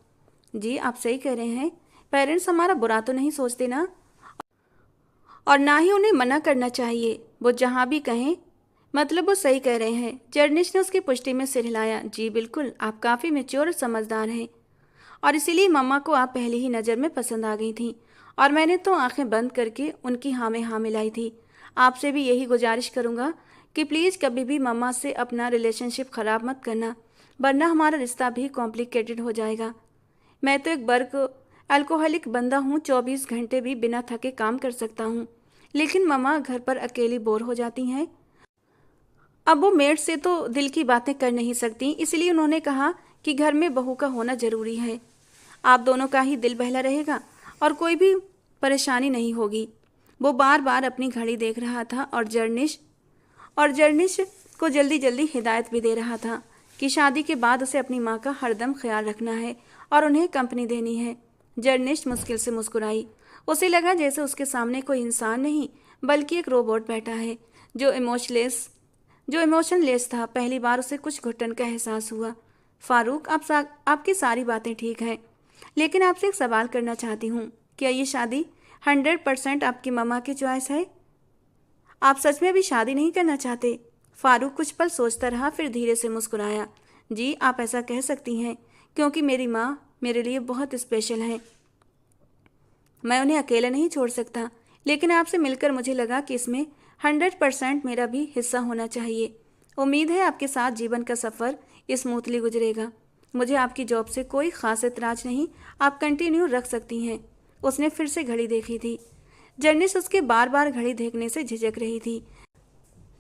जी आप सही कह रहे हैं, पेरेंट्स हमारा बुरा तो नहीं सोचते ना, और ना ही उन्हें मना करना चाहिए। वो जहाँ भी कहें, मतलब वो सही कह रहे हैं। जर्निश ने उसकी पुष्टि में सिर हिलाया। जी बिल्कुल, आप काफ़ी मैच्योर और समझदार हैं और इसीलिए मम्मा को आप पहली ही नज़र में पसंद आ गई थी और मैंने तो आंखें बंद करके उनकी हाँ में हाँ मिलाई थी। आपसे भी यही गुजारिश करूँगा कि प्लीज़ कभी भी मम्मा से अपना रिलेशनशिप ख़राब मत करना, वरना हमारा रिश्ता भी कॉम्प्लिकेटेड हो जाएगा। मैं तो एक वर्क अल्कोहलिक बंदा हूँ, 24 घंटे भी बिना थके काम कर सकता हूँ, लेकिन मम्मा घर पर अकेली बोर हो जाती हैं। अब वो मेड से तो दिल की बातें कर नहीं सकती, इसलिए उन्होंने कहा कि घर में बहू का होना ज़रूरी है। आप दोनों का ही दिल बहला रहेगा और कोई भी परेशानी नहीं होगी। वो बार बार अपनी घड़ी देख रहा था और जर्निश को जल्दी जल्दी हिदायत भी दे रहा था कि शादी के बाद उसे अपनी माँ का हरदम ख्याल रखना है और उन्हें कंपनी देनी है। जर्निश मुश्किल से मुस्कुराई। उसे लगा जैसे उसके सामने कोई इंसान नहीं बल्कि एक रोबोट बैठा है जो इमोशनलेस था। पहली बार उसे कुछ घुटन का एहसास हुआ। फारूक, आपकी सारी बातें ठीक हैं, लेकिन आपसे एक सवाल करना चाहती हूँ। क्या ये शादी 100% आपकी मम्मा की चॉइस है? आप सच में अभी शादी नहीं करना चाहते? फारूक कुछ पल सोचता रहा, फिर धीरे से मुस्कुराया। जी, आप ऐसा कह सकती हैं, क्योंकि मेरी माँ मेरे लिए बहुत स्पेशल है। मैं उन्हें अकेला नहीं छोड़ सकता, लेकिन आपसे मिलकर मुझे लगा कि इसमें 100% मेरा भी हिस्सा होना चाहिए। उम्मीद है आपके साथ जीवन का सफ़र स्मूथली गुजरेगा। मुझे आपकी जॉब से कोई ख़ास एतराज नहीं, आप कंटिन्यू रख सकती हैं। उसने फिर से घड़ी देखी थी। जर्निस उसके बार बार घड़ी देखने से झिझक रही थी,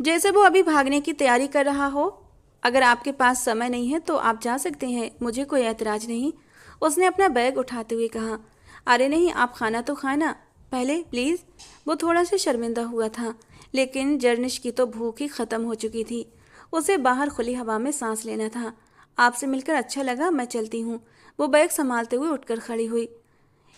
जैसे वो अभी भागने की तैयारी कर रहा हो। अगर आपके पास समय नहीं है तो आप जा सकते हैं, मुझे कोई ऐतराज़ नहीं, उसने अपना बैग उठाते हुए कहा। अरे नहीं, आप खाना तो खाना पहले प्लीज़। वो थोड़ा सा शर्मिंदा हुआ था, लेकिन जर्निश की तो भूख ही ख़त्म हो चुकी थी। उसे बाहर खुली हवा में सांस लेना था। आपसे मिलकर अच्छा लगा, मैं चलती हूँ। वो बैग संभालते हुए उठकर खड़ी हुई।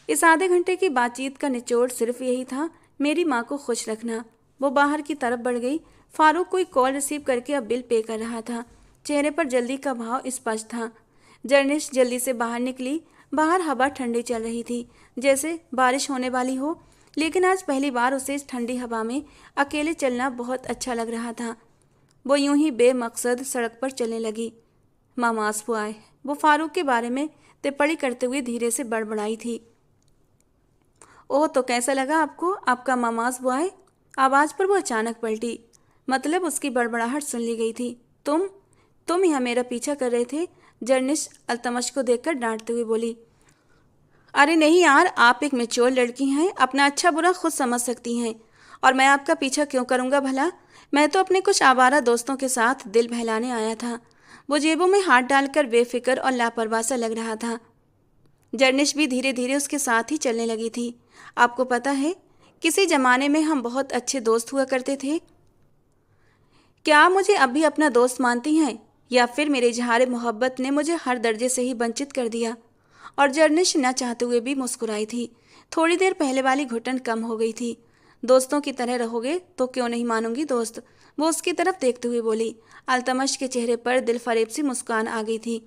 इस आधे घंटे की बातचीत का निचोड़ सिर्फ यही था, मेरी माँ को खुश रखना। वो बाहर की तरफ बढ़ गई। फारूक कोई कॉल रिसीव करके अब बिल पे कर रहा था। चेहरे पर जल्दी का भाव स्पष्ट था। जर्निश जल्दी से बाहर निकली। बाहर हवा ठंडी चल रही थी, जैसे बारिश होने वाली हो, लेकिन आज पहली बार उसे इस ठंडी हवा में अकेले चलना बहुत अच्छा लग रहा था। वो यूं ही बेमकसद सड़क पर चलने लगी। मामास बुआए, वो फारूक के बारे में टिप्पणी करते हुए धीरे से बड़बड़ाई थी। ओह, तो कैसा लगा आपको आपका मामास बुआए? आवाज़ पर वो अचानक पलटी, मतलब उसकी बड़बड़ाहट सुन ली गई थी। तुम यहाँ मेरा पीछा कर रहे थे? जर्निश अल्तमश को देखकर डांटते हुए बोली। अरे नहीं यार, आप एक मैच्योर लड़की हैं, अपना अच्छा बुरा खुद समझ सकती हैं, और मैं आपका पीछा क्यों करूँगा भला? मैं तो अपने कुछ आवारा दोस्तों के साथ दिल बहलाने आया था। वो जेबों में हाथ डालकर बेफिक्र और लापरवाह सा लग रहा था। जर्निश भी धीरे धीरे उसके साथ ही चलने लगी थी। आपको पता है, किसी जमाने में हम बहुत अच्छे दोस्त हुआ करते थे। क्या आप मुझे अब भी अपना दोस्त मानती हैं, या फिर मेरे इजहार मोहब्बत ने मुझे हर दर्जे से ही वंचित कर दिया? और जर्निश न चाहते हुए भी मुस्कुराई थी। थोड़ी देर पहले वाली घुटन कम हो गई थी। दोस्तों की तरह रहोगे तो क्यों नहीं मानूंगी दोस्त, वो उसकी तरफ देखते हुए बोली। अल्तमश के चेहरे पर दिलफरेब सी मुस्कान आ गई थी।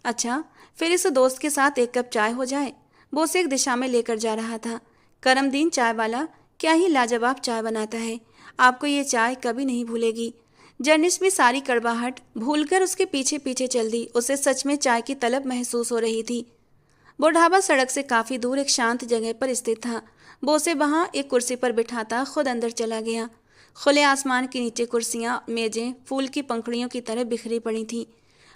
अच्छा, फिर इस दोस्त के साथ एक कप चाय हो जाए। वो उसे एक दिशा में लेकर जा रहा था। करमदीन चाय वाला क्या ही लाजवाब चाय बनाता है, आपको ये चाय कभी नहीं भूलेगी। जर्निश भी सारी कड़वाहट भूलकर उसके पीछे पीछे चल दी। उसे सच में चाय की तलब महसूस हो रही थी। वो ढाबा सड़क से काफ़ी दूर एक शांत जगह पर स्थित था। वो उसे वहाँ एक कुर्सी पर बिठाता खुद अंदर चला गया। खुले आसमान के नीचे कुर्सियाँ मेजें फूल की पंखुड़ियों की तरह बिखरी पड़ी थीं।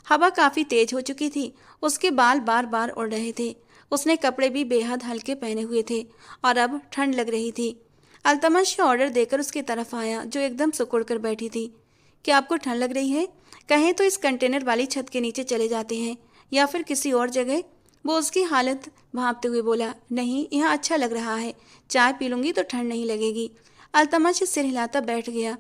हवा काफ़ी तेज हो चुकी थी। उसके बाल बार बार उड़ रहे थे। उसने कपड़े भी बेहद हल्के पहने हुए थे और अब ठंड लग रही थी। अल्तमश ऑर्डर देकर उसकी तरफ आया, जो एकदम सिकुड़ कर बैठी थी। क्या आपको ठंड लग रही है? कहें तो इस कंटेनर वाली छत के नीचे चले जाते हैं, या फिर किसी और जगह। वो उसकी हालत भांपते हुए बोला। नहीं, यहाँ अच्छा लग रहा है, चाय पी लूँगी तो ठंड नहीं लगेगी। अल्तमश सिर हिलाता बैठ गया।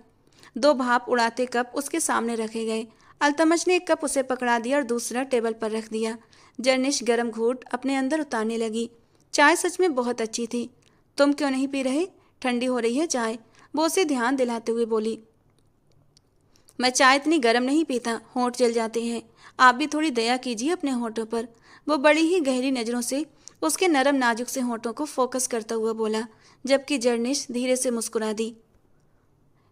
2 भाप उड़ाते कप उसके सामने रखे गए। अल्तमश ने एक कप उसे पकड़ा दिया और दूसरा टेबल पर रख दिया। जर्निश गर्म घूंट अपने अंदर उतारने लगी। चाय सच में बहुत अच्छी थी। तुम क्यों नहीं पी रहे? ठंडी हो रही है चाय, वो उसे ध्यान दिलाते हुए बोली। मैं चाय इतनी गर्म नहीं पीता, होंठ जल जाते हैं। आप भी थोड़ी दया कीजिए अपने होंठों पर। वो बड़ी ही गहरी नज़रों से उसके नरम नाजुक से होंठों को फोकस करता हुआ बोला, जबकि जर्निश धीरे से मुस्कुरा दी।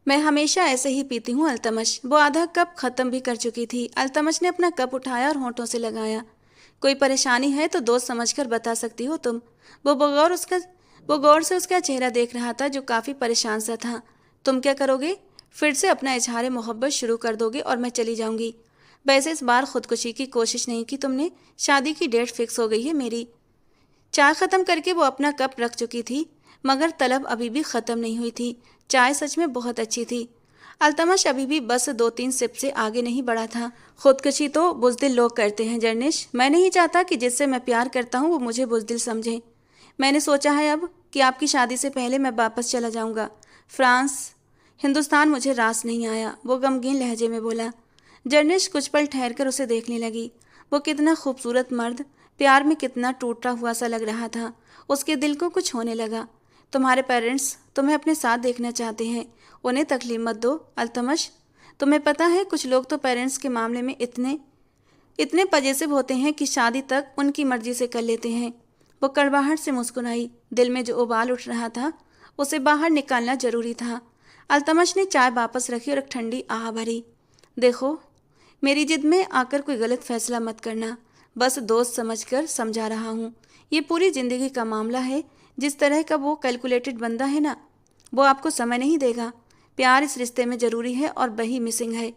मैं हमेशा ऐसे ही पीती हूँ अल्तमश। वो आधा कप ख़त्म भी कर चुकी थी। अल्तमश ने अपना कप उठाया और होंठों से लगाया। कोई परेशानी है तो दोस्त समझकर बता सकती हो तुम। वो गौर से उसका चेहरा देख रहा था, जो काफ़ी परेशान सा था। तुम क्या करोगे? फिर से अपना इजहार मोहब्बत शुरू कर दोगे और मैं चली जाऊंगी? वैसे इस बार खुदकुशी की कोशिश नहीं की तुमने, शादी की डेट फिक्स हो गई है मेरी। चाय ख़त्म करके वो अपना कप रख चुकी थी, मगर तलब अभी भी ख़त्म नहीं हुई थी। चाय सच में बहुत अच्छी थी। अल्तमश अभी भी बस 2-3 सिप से आगे नहीं बढ़ा था। खुदकुशी तो बुज़दिल लोग करते हैं जर्निश। मैं नहीं चाहता कि जिससे मैं प्यार करता हूँ वो मुझे बुज़दिल समझे। मैंने सोचा है अब कि आपकी शादी से पहले मैं वापस चला जाऊँगा फ्रांस। हिंदुस्तान मुझे रास नहीं आया, वो गमगीन लहजे में बोला। जर्निश कुछ पल ठहर कर उसे देखने लगी। वो कितना खूबसूरत मर्द, प्यार में कितना टूटा हुआ सा लग रहा था। उसके दिल को कुछ होने लगा। तुम्हारे पेरेंट्स तुम्हें अपने साथ देखना चाहते हैं, उन्हें तकलीफ मत दो अल्तमश। तुम्हें पता है, कुछ लोग तो पेरेंट्स के मामले में इतने इतने पजेसिव होते हैं कि शादी तक उनकी मर्जी से कर लेते हैं। वो कड़वाहट से मुस्कुराई। दिल में जो उबाल उठ रहा था उसे बाहर निकालना जरूरी था। अल्तमश ने चाय वापस रखी और एक ठंडी आह भरी। देखो, मेरी जिद में आकर कोई गलत फैसला मत करना। बस दोस्त समझकर समझा रहा हूँ। ये पूरी जिंदगी का मामला है। जिस तरह का वो कैलकुलेटेड बंदा है ना, वो आपको समय नहीं देगा। प्यार इस रिश्ते में ज़रूरी है और वही मिसिंग है।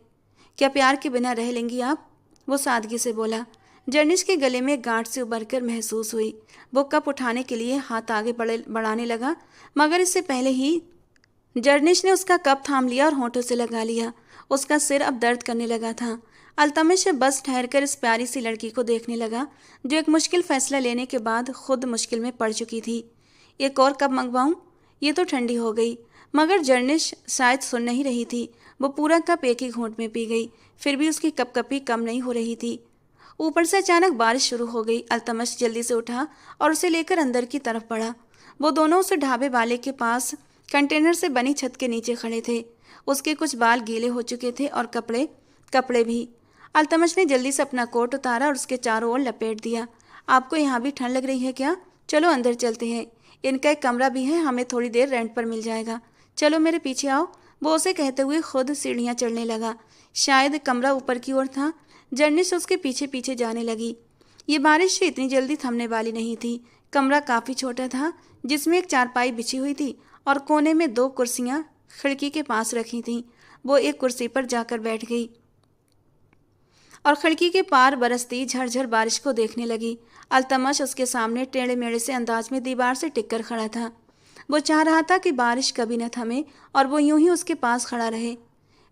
क्या प्यार के बिना रह लेंगी आप? वो सादगी से बोला। जर्निश के गले में गांठ से उभरकर महसूस हुई। वो कप उठाने के लिए हाथ आगे बढ़ाने लगा, मगर इससे पहले ही जर्निश ने उसका कप थाम लिया और होंठों से लगा लिया। उसका सिर अब दर्द करने लगा था। अल्तमिश बस ठहरकर इस प्यारी सी लड़की को देखने लगा, जो एक मुश्किल फैसला लेने के बाद खुद मुश्किल में पड़ चुकी थी। एक और कप मंगवाऊं? ये तो ठंडी हो गई। मगर जर्निश शायद सुन नहीं रही थी। वो पूरा कप एक ही घूंट में पी गई। फिर भी उसकी कपकपी कम नहीं हो रही थी। ऊपर से अचानक बारिश शुरू हो गई। अल्तमश जल्दी से उठा और उसे लेकर अंदर की तरफ बढ़ा। वो दोनों उस ढाबे वाले के पास कंटेनर से बनी छत के नीचे खड़े थे। उसके कुछ बाल गीले हो चुके थे और कपड़े भी। अल्तमश ने जल्दी से अपना कोट उतारा और उसके चारों ओर लपेट दिया। आपको यहाँ भी ठंड लग रही है क्या? चलो अंदर चलते हैं। इनका एक कमरा भी है, हमें थोड़ी देर रेंट पर मिल जाएगा। चलो मेरे पीछे आओ। वो उसे कहते हुए खुद सीढ़ियाँ चढ़ने लगा। शायद कमरा ऊपर की ओर था। जर्निश उसके पीछे पीछे जाने लगी। ये बारिश इतनी जल्दी थमने वाली नहीं थी। कमरा काफ़ी छोटा था, जिसमें एक चारपाई बिछी हुई थी और कोने में 2 कुर्सियाँ खिड़की के पास रखी थीं। वो एक कुर्सी पर जाकर बैठ गई और खिड़की के पार बरसती झरझर बारिश को देखने लगी। अल्तमश उसके सामने टेढ़े मेढ़े से अंदाज में दीवार से टिककर खड़ा था। वो चाह रहा था कि बारिश कभी न थमे और वो यूं ही उसके पास खड़ा रहे।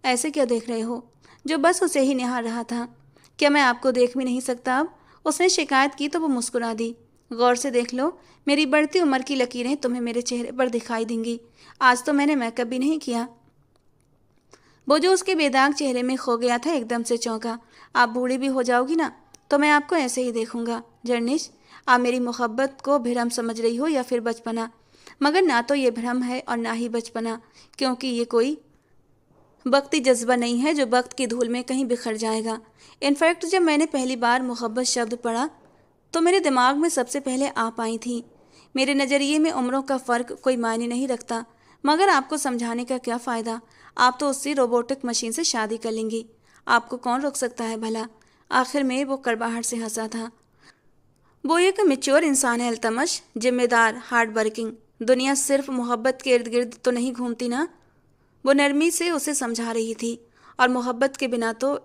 ऐसे क्या देख रहे हो? जो बस उसे ही निहार रहा था। क्या मैं आपको देख भी नहीं सकता अब? उसने शिकायत की तो वो मुस्कुरा दी। गौर से देख लो, मेरी बढ़ती उम्र की लकीरें तुम्हें मेरे चेहरे पर दिखाई देंगी। आज तो मैंने मेकअप भी नहीं किया। वो जो उसके बेदाग चेहरे में खो गया था एकदम से चौंका। आप बूढ़ी भी हो जाओगी ना तो मैं आपको ऐसे ही देखूंगा। जर्निश, आप मेरी मोहब्बत को भ्रम समझ रही हो या फिर बचपना? मगर ना तो ये भ्रम है और ना ही बचपना, क्योंकि ये कोई वक्ती जज्बा नहीं है जो वक्त की धूल में कहीं बिखर जाएगा। इनफैक्ट जब मैंने पहली बार मोहब्बत शब्द पढ़ा तो मेरे दिमाग में सबसे पहले आप आई थी। मेरे नज़रिए में उम्रों का फ़र्क कोई मायने नहीं रखता। मगर आपको समझाने का क्या फ़ायदा? आप तो उससे रोबोटिक मशीन से शादी कर लेंगी। आपको कौन रोक सकता है भला? आखिर में वो कड़वाहट से हंसा था। वो एक मैच्योर इंसान है अल्तमश, जिम्मेदार, हार्ड वर्किंग। दुनिया सिर्फ मोहब्बत के इर्द गिर्द तो नहीं घूमती ना। वो नरमी से उसे समझा रही थी। और मोहब्बत के बिना तो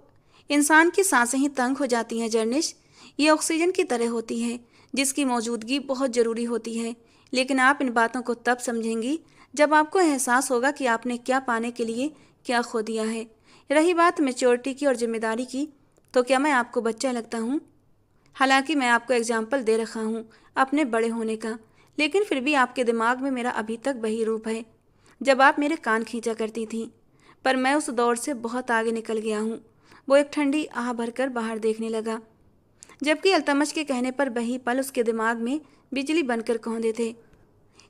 इंसान की सांसें ही तंग हो जाती हैं जर्निश। ये ऑक्सीजन की तरह होती है, जिसकी मौजूदगी बहुत ज़रूरी होती है। लेकिन आप इन बातों को तब समझेंगी जब आपको एहसास होगा कि आपने क्या पाने के लिए क्या खो दिया है। रही बात मैच्योरिटी की और जिम्मेदारी की, तो क्या मैं आपको बच्चा लगता हूँ? हालांकि मैं आपको एग्जाम्पल दे रखा हूँ अपने बड़े होने का, लेकिन फिर भी आपके दिमाग में मेरा अभी तक वही रूप है जब आप मेरे कान खींचा करती थीं। पर मैं उस दौर से बहुत आगे निकल गया हूँ। वो एक ठंडी आह भरकर बाहर देखने लगा, जबकि अल्तमश के कहने पर वही पल उसके दिमाग में बिजली बनकर कौंधे थे।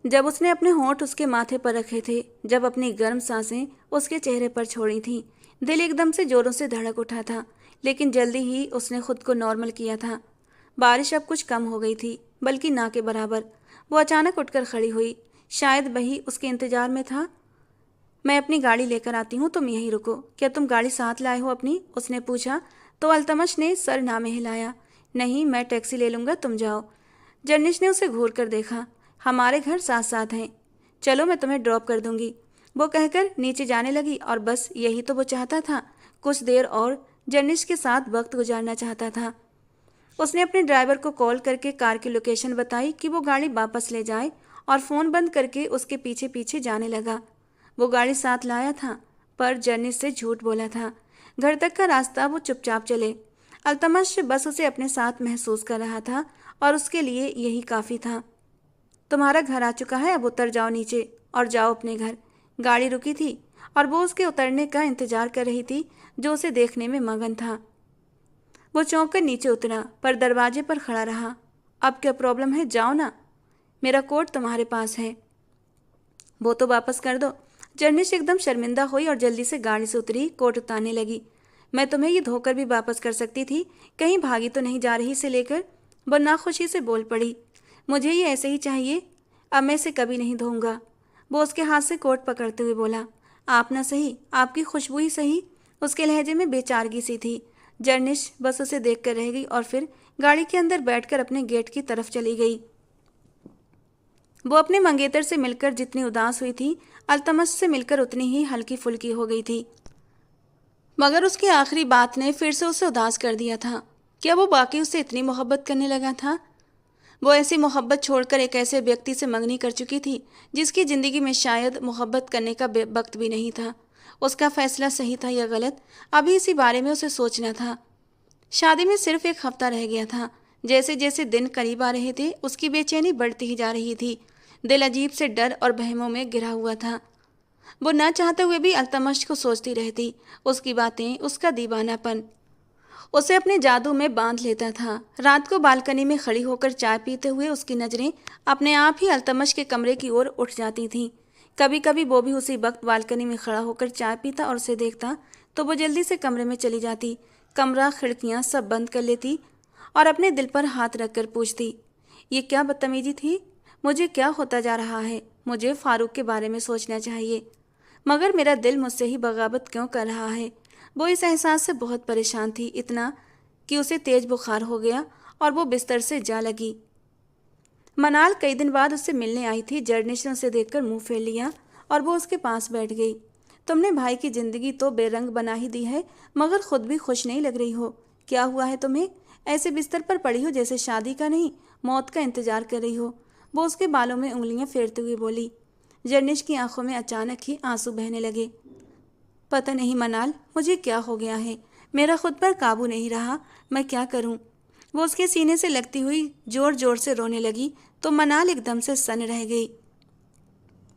जब उसने अपने होंठ उसके माथे पर रखे थे, जब अपनी गर्म सांसें उसके चेहरे पर छोड़ी थीं, दिल एकदम से जोरों से धड़क उठा था। लेकिन जल्दी ही उसने खुद को नॉर्मल किया था। बारिश अब कुछ कम हो गई थी, बल्कि ना के बराबर। वो अचानक उठकर खड़ी हुई। शायद वही उसके इंतजार में था। मैं अपनी गाड़ी लेकर आती हूँ, तुम यहीं रुको। क्या तुम गाड़ी साथ लाए हो अपनी? उसने पूछा तो अल्तमश ने सर ना में हिलाया। नहीं, मैं टैक्सी ले लूँगा, तुम जाओ। जर्निश ने उसे घूर कर देखा। हमारे घर साथ साथ हैं, चलो मैं तुम्हें ड्रॉप कर दूंगी। वो कहकर नीचे जाने लगी और बस यही तो वो चाहता था। कुछ देर और जर्निश के साथ वक्त गुजारना चाहता था। उसने अपने ड्राइवर को कॉल करके कार की लोकेशन बताई कि वो गाड़ी वापस ले जाए और फ़ोन बंद करके उसके पीछे पीछे जाने लगा। वो गाड़ी साथ लाया था, पर जर्निश से झूठ बोला था। घर तक का रास्ता वो चुपचाप चले। अल्तमश बस उसे अपने साथ महसूस कर रहा था और उसके लिए यही काफ़ी था। तुम्हारा घर आ चुका है, अब उतर जाओ नीचे और जाओ अपने घर। गाड़ी रुकी थी और वो उसके उतरने का इंतजार कर रही थी, जो उसे देखने में मगन था। वो चौंक कर नीचे उतरा, पर दरवाजे पर खड़ा रहा। अब क्या प्रॉब्लम है? जाओ ना, मेरा कोट तुम्हारे पास है, वो तो वापस कर दो। जर्निश एकदम शर्मिंदा हुई और जल्दी से गाड़ी से उतरी, कोट उतारने लगी। मैं तुम्हें ये धोकर भी वापस कर सकती थी, कहीं भागी तो नहीं जा रही इसे लेकर? वो नाखुशी से बोल पड़ी। मुझे ये ऐसे ही चाहिए, अब मैं इसे कभी नहीं धोऊंगा। वो उसके हाथ से कोट पकड़ते हुए बोला। आप ना सही, आपकी खुशबू ही सही। उसके लहजे में बेचारगी सी थी। जर्निश बस उसे देख कर रह गई और फिर गाड़ी के अंदर बैठकर अपने गेट की तरफ चली गई। वो अपने मंगेतर से मिलकर जितनी उदास हुई थी, अल्तमश से मिलकर उतनी ही हल्की फुल्की हो गई थी। मगर उसकी आखिरी बात ने फिर से उसे उदास कर दिया था। क्या वो बाकी उससे इतनी मोहब्बत करने लगा था? वो ऐसी मोहब्बत छोड़कर एक ऐसे व्यक्ति से मंगनी कर चुकी थी जिसकी ज़िंदगी में शायद मोहब्बत करने का वक्त भी नहीं था। उसका फैसला सही था या गलत, अभी इसी बारे में उसे सोचना था। शादी में सिर्फ एक हफ्ता रह गया था। जैसे जैसे दिन करीब आ रहे थे उसकी बेचैनी बढ़ती ही जा रही थी। दिल अजीब से डर और बहमों में घिरा हुआ था। वो न चाहते हुए भी अल्तमश को सोचती रहती, उसकी बातें, उसका दीवानापन उसे अपने जादू में बांध लेता था। रात को बालकनी में खड़ी होकर चाय पीते हुए उसकी नज़रें अपने आप ही अल्तमश के कमरे की ओर उठ जाती थीं। कभी कभी वो भी उसी वक्त बालकनी में खड़ा होकर चाय पीता और उसे देखता तो वो जल्दी से कमरे में चली जाती, कमरा खिड़कियां सब बंद कर लेती और अपने दिल पर हाथ रखकर पूछती, ये क्या बदतमीजी थी? मुझे क्या होता जा रहा है? मुझे फारूक के बारे में सोचना चाहिए, मगर मेरा दिल मुझसे ही बगावत क्यों कर रहा है? वो इस एहसास से बहुत परेशान थी, इतना कि उसे तेज बुखार हो गया और वो बिस्तर से जा लगी। मनाल कई दिन बाद उससे मिलने आई थी। जर्निश ने उसे देखकर मुंह फेर लिया और वो उसके पास बैठ गई। तुमने भाई की जिंदगी तो बेरंग बना ही दी है, मगर खुद भी खुश नहीं लग रही हो। क्या हुआ है तुम्हें? ऐसे बिस्तर पर पड़ी हो जैसे शादी का नहीं, मौत का इंतजार कर रही हो। वो उसके बालों में उंगलियां फेरते हुए बोली। जर्निश की आंखों में अचानक ही आंसू बहने लगे। पता नहीं मनाल, मुझे क्या हो गया है। मेरा खुद पर काबू नहीं रहा। मैं क्या करूं? वो उसके सीने से लगती हुई जोर जोर से रोने लगी तो मनाल एकदम से सन रह गई।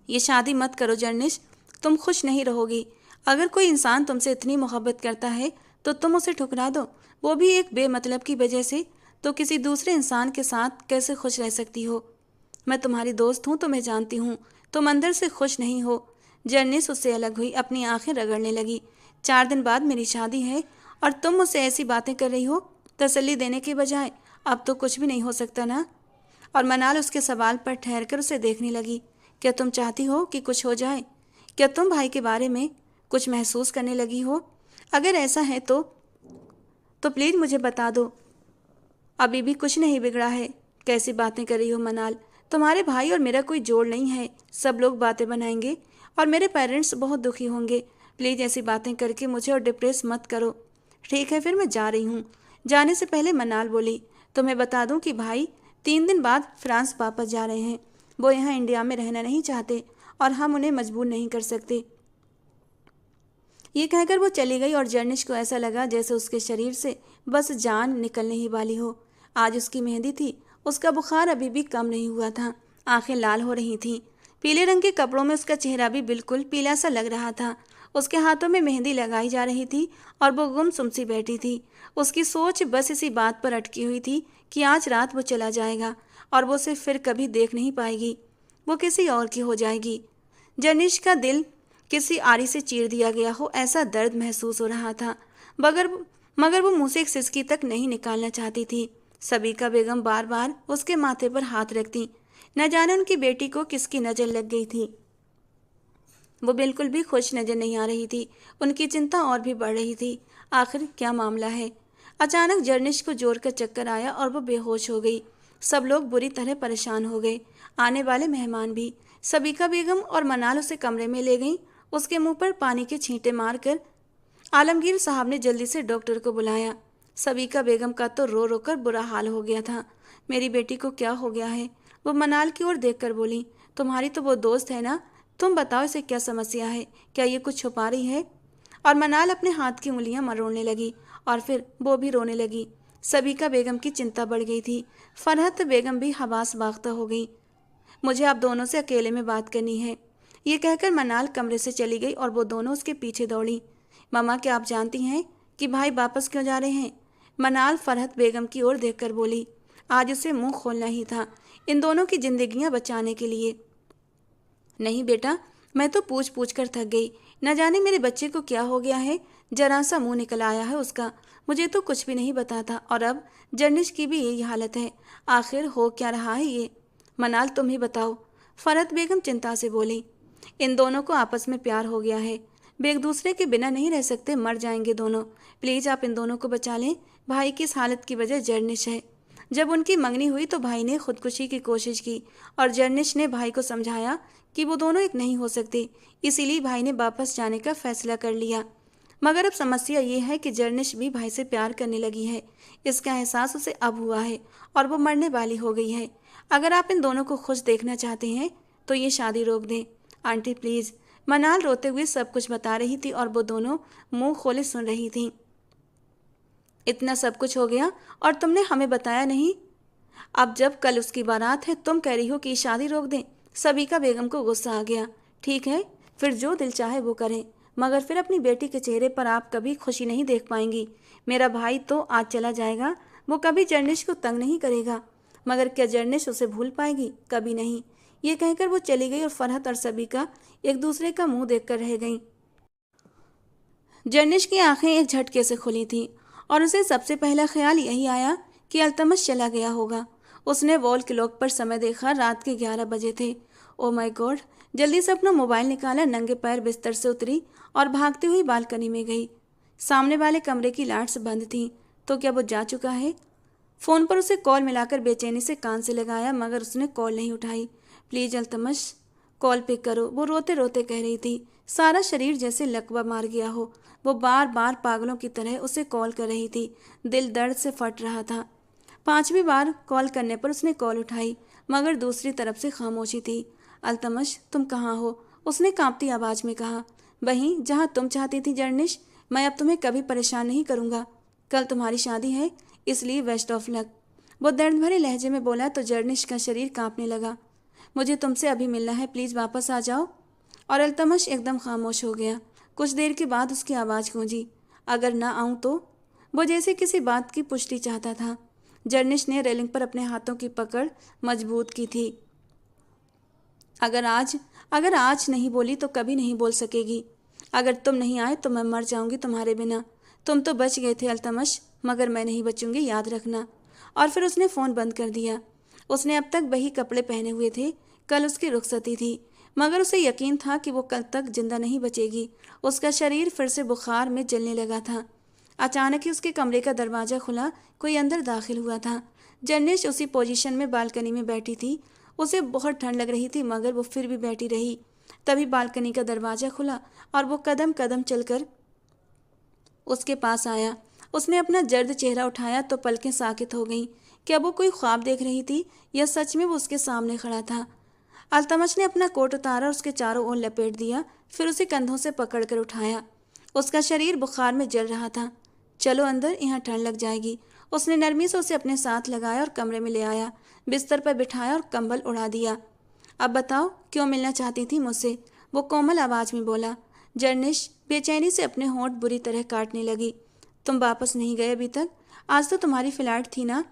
ये शादी मत करो जर्निश, तुम खुश नहीं रहोगी। अगर कोई इंसान तुमसे इतनी मोहब्बत करता है तो तुम उसे ठुकरा दो, वो भी एक बेमतलब की वजह से, तो किसी दूसरे इंसान के साथ कैसे खुश रह सकती हो? मैं तुम्हारी दोस्त हूँ तो मैं जानती हूँ तुम अंदर से खुश नहीं हो। जर्निश उससे अलग हुई, अपनी आंखें रगड़ने लगी। 4 दिन बाद मेरी शादी है और तुम मुझसे ऐसी बातें कर रही हो, तसल्ली देने के बजाय। अब तो कुछ भी नहीं हो सकता ना? और मनाल उसके सवाल पर ठहर कर उसे देखने लगी। क्या तुम चाहती हो कि कुछ हो जाए? क्या तुम भाई के बारे में कुछ महसूस करने लगी हो? अगर ऐसा है तो प्लीज़ मुझे बता दो। अभी भी कुछ नहीं बिगड़ा है। कैसी बातें कर रही हो मनाल? तुम्हारे भाई और मेरा कोई जोड़ नहीं है। सब लोग बातें बनाएंगे और मेरे पेरेंट्स बहुत दुखी होंगे। प्लीज़ ऐसी बातें करके मुझे और डिप्रेस मत करो। ठीक है, फिर मैं जा रही हूँ। जाने से पहले मनाल बोली, तुम्हें बता दूं कि भाई 3 दिन बाद फ्रांस वापस जा रहे हैं। वो यहाँ इंडिया में रहना नहीं चाहते और हम उन्हें मजबूर नहीं कर सकते। ये कहकर वो चली गई और जर्निश को ऐसा लगा जैसे उसके शरीर से बस जान निकलने ही वाली हो। आज उसकी मेहंदी थी, उसका बुखार अभी भी कम नहीं हुआ था। आंखें लाल हो रही थीं। पीले रंग के कपड़ों में उसका चेहरा भी बिल्कुल पीला सा लग रहा था। उसके हाथों में मेहंदी लगाई जा रही थी और वो गुमसुम सी बैठी थी। उसकी सोच बस इसी बात पर अटकी हुई थी कि आज रात वो चला जाएगा और वो उसे फिर कभी देख नहीं पाएगी। वो किसी और की हो जाएगी। जर्निश का दिल किसी आरी से चीर दिया गया हो, ऐसा दर्द महसूस हो रहा था। मगर मगर वो मुंह से एक सिसकी तक नहीं निकालना चाहती थी। सबीका बेगम बार बार उसके माथे पर हाथ रखती। न जाने उनकी बेटी को किसकी नज़र लग गई थी। वो बिल्कुल भी खुश नज़र नहीं आ रही थी। उनकी चिंता और भी बढ़ रही थी। आखिर क्या मामला है? अचानक जर्निश को जोर का चक्कर आया और वो बेहोश हो गई। सब लोग बुरी तरह परेशान हो गए, आने वाले मेहमान भी। सबीका बेगम और मनाल उसे कमरे में ले गईं। उसके मुंह पर पानी के छींटे मारकर आलमगीर साहब ने जल्दी से डॉक्टर को बुलाया। सबीका बेगम का तो रो रो कर बुरा हाल हो गया था। मेरी बेटी को क्या हो गया है? वो मनाल की ओर देखकर बोली। तुम्हारी तो वो दोस्त है ना, तुम बताओ इसे क्या समस्या है? क्या ये कुछ छुपा रही है? और मनाल अपने हाथ की उंगलियां मरोड़ने लगी और फिर वो भी रोने लगी। सबीका बेगम की चिंता बढ़ गई थी। फरहत बेगम भी हवास बाख्ता हो गई। मुझे आप दोनों से अकेले में बात करनी है, ये कहकर मनाल कमरे से चली गई और वो दोनों उसके पीछे दौड़ी। मामा, क्या आप जानती हैं कि भाई वापस क्यों जा रहे हैं? मनाल फरहत बेगम की ओर देखकर बोली। आज उसे मुंह खोलना ही था, इन दोनों की जिंदगियां बचाने के लिए। नहीं बेटा, मैं तो पूछ पूछ कर थक गई। न जाने मेरे बच्चे को क्या हो गया है, जरा सा मुंह निकल आया है उसका। मुझे तो कुछ भी नहीं बताता और अब जर्निश की भी यही हालत है। आखिर हो क्या रहा है ये? मनाल तुम ही बताओ, फरहत बेगम चिंता से बोली। इन दोनों को आपस में प्यार हो गया है। वे एक दूसरे के बिना नहीं रह सकते, मर जाएंगे दोनों। प्लीज़ आप इन दोनों को बचा लें। भाई की इस हालत की वजह जर्निश है। जब उनकी मंगनी हुई तो भाई ने खुदकुशी की कोशिश की और जर्निश ने भाई को समझाया कि वो दोनों एक नहीं हो सकते। इसीलिए भाई ने वापस जाने का फैसला कर लिया। मगर अब समस्या ये है कि जर्निश भी भाई से प्यार करने लगी है। इसका एहसास उसे अब हुआ है और वो मरने वाली हो गई है। अगर आप इन दोनों को खुश देखना चाहते हैं तो ये शादी रोक दें। Aunty please. मनाल रोते हुए सब कुछ बता रही थी और वो दोनों मुंह खोले सुन रही थीं। इतना सब कुछ हो गया और तुमने हमें बताया नहीं। अब जब कल उसकी बारात है तुम कह रही हो कि शादी रोक दें। सबीका बेगम को गुस्सा आ गया। ठीक है, फिर जो दिल चाहे वो करें, मगर फिर अपनी बेटी के चेहरे पर आप कभी खुशी नहीं देख पाएंगी। मेरा भाई तो आज चला जाएगा, वो कभी जर्निश को तंग नहीं करेगा, मगर क्या जर्निश उसे भूल पाएगी? कभी नहीं। ये कहकर वो चली गई और फरहत और सबीका एक दूसरे का मुंह देखकर रह गईं। जर्निश की आंखें एक झटके से खुली थीं और उसे सबसे पहला ख्याल यही आया कि अल्तमश चला गया होगा। उसने वॉल क्लॉक पर समय देखा, रात के 11 बजे थे। Oh my God. जल्दी से अपना मोबाइल निकाला, नंगे पैर बिस्तर से उतरी और भागती हुई बालकनी में गई। सामने वाले कमरे की लाइट्स बंद थीं। तो क्या वो जा चुका है? फ़ोन पर उसे कॉल मिलाकर बेचैनी से कान से लगाया, मगर उसने कॉल नहीं उठाई। प्लीज़ अल्तमश, कॉल पिक करो, वो रोते रोते कह रही थी। सारा शरीर जैसे लकवा मार गया हो। वो बार बार पागलों की तरह उसे कॉल कर रही थी। दिल दर्द से फट रहा था। 5वीं बार कॉल करने पर उसने कॉल उठाई, मगर दूसरी तरफ से खामोशी थी। अल्तमश, तुम कहाँ हो? उसने कांपती आवाज़ में कहा। वहीं जहाँ तुम चाहती थी जर्निश। मैं अब तुम्हें कभी परेशान नहीं करूँगा। कल तुम्हारी शादी है, इसलिए बेस्ट ऑफ लक, वो दर्द भरे लहजे में बोला। तो जर्निश का शरीर कांपने लगा। मुझे तुमसे अभी मिलना है, प्लीज़ वापस आ जाओ। और अल्तमश एकदम खामोश हो गया। कुछ देर के बाद उसकी आवाज़ गूंजी। अगर ना आऊँ तो? वो जैसे किसी बात की पुष्टि चाहता था। जर्निश ने रेलिंग पर अपने हाथों की पकड़ मजबूत की थी। अगर आज नहीं बोली तो कभी नहीं बोल सकेगी। अगर तुम नहीं आए तो मैं मर जाऊंगी तुम्हारे बिना। तुम तो बच गए थे अल्तमश, मगर मैं नहीं बचूंगी, याद रखना। और फिर उसने फ़ोन बंद कर दिया। उसने अब तक वही कपड़े पहने हुए थे। कल उसकी रुखसती थी, मगर उसे यकीन था कि वो कल तक जिंदा नहीं बचेगी। उसका शरीर फिर से बुखार में जलने लगा था। अचानक ही उसके कमरे का दरवाज़ा खुला, कोई अंदर दाखिल हुआ था। जर्निश उसी पोजीशन में बालकनी में बैठी थी। उसे बहुत ठंड लग रही थी, मगर वो फिर भी बैठी रही। तभी बालकनी का दरवाज़ा खुला और वो कदम कदम चलकर उसके पास आया। उसने अपना जर्द चेहरा उठाया तो पलकें साकित हो गईं। क्या वो कोई ख्वाब देख रही थी या सच में वो उसके सामने खड़ा था? अल्तमश ने अपना कोट उतारा और उसके चारों ओर लपेट दिया, फिर उसे कंधों से पकड़कर उठाया। उसका शरीर बुखार में जल रहा था। चलो अंदर, यहाँ ठंड लग जाएगी। उसने नरमी से उसे अपने साथ लगाया और कमरे में ले आया, बिस्तर पर बिठाया और कंबल उड़ा दिया। अब बताओ, क्यों मिलना चाहती थी मुझसे? वो कोमल आवाज़ में बोला। जर्निश बेचैनी से अपने होंठ बुरी तरह काटने लगी। तुम वापस नहीं गए अभी तक? आज तो तुम्हारी फ्लाइट थी ना?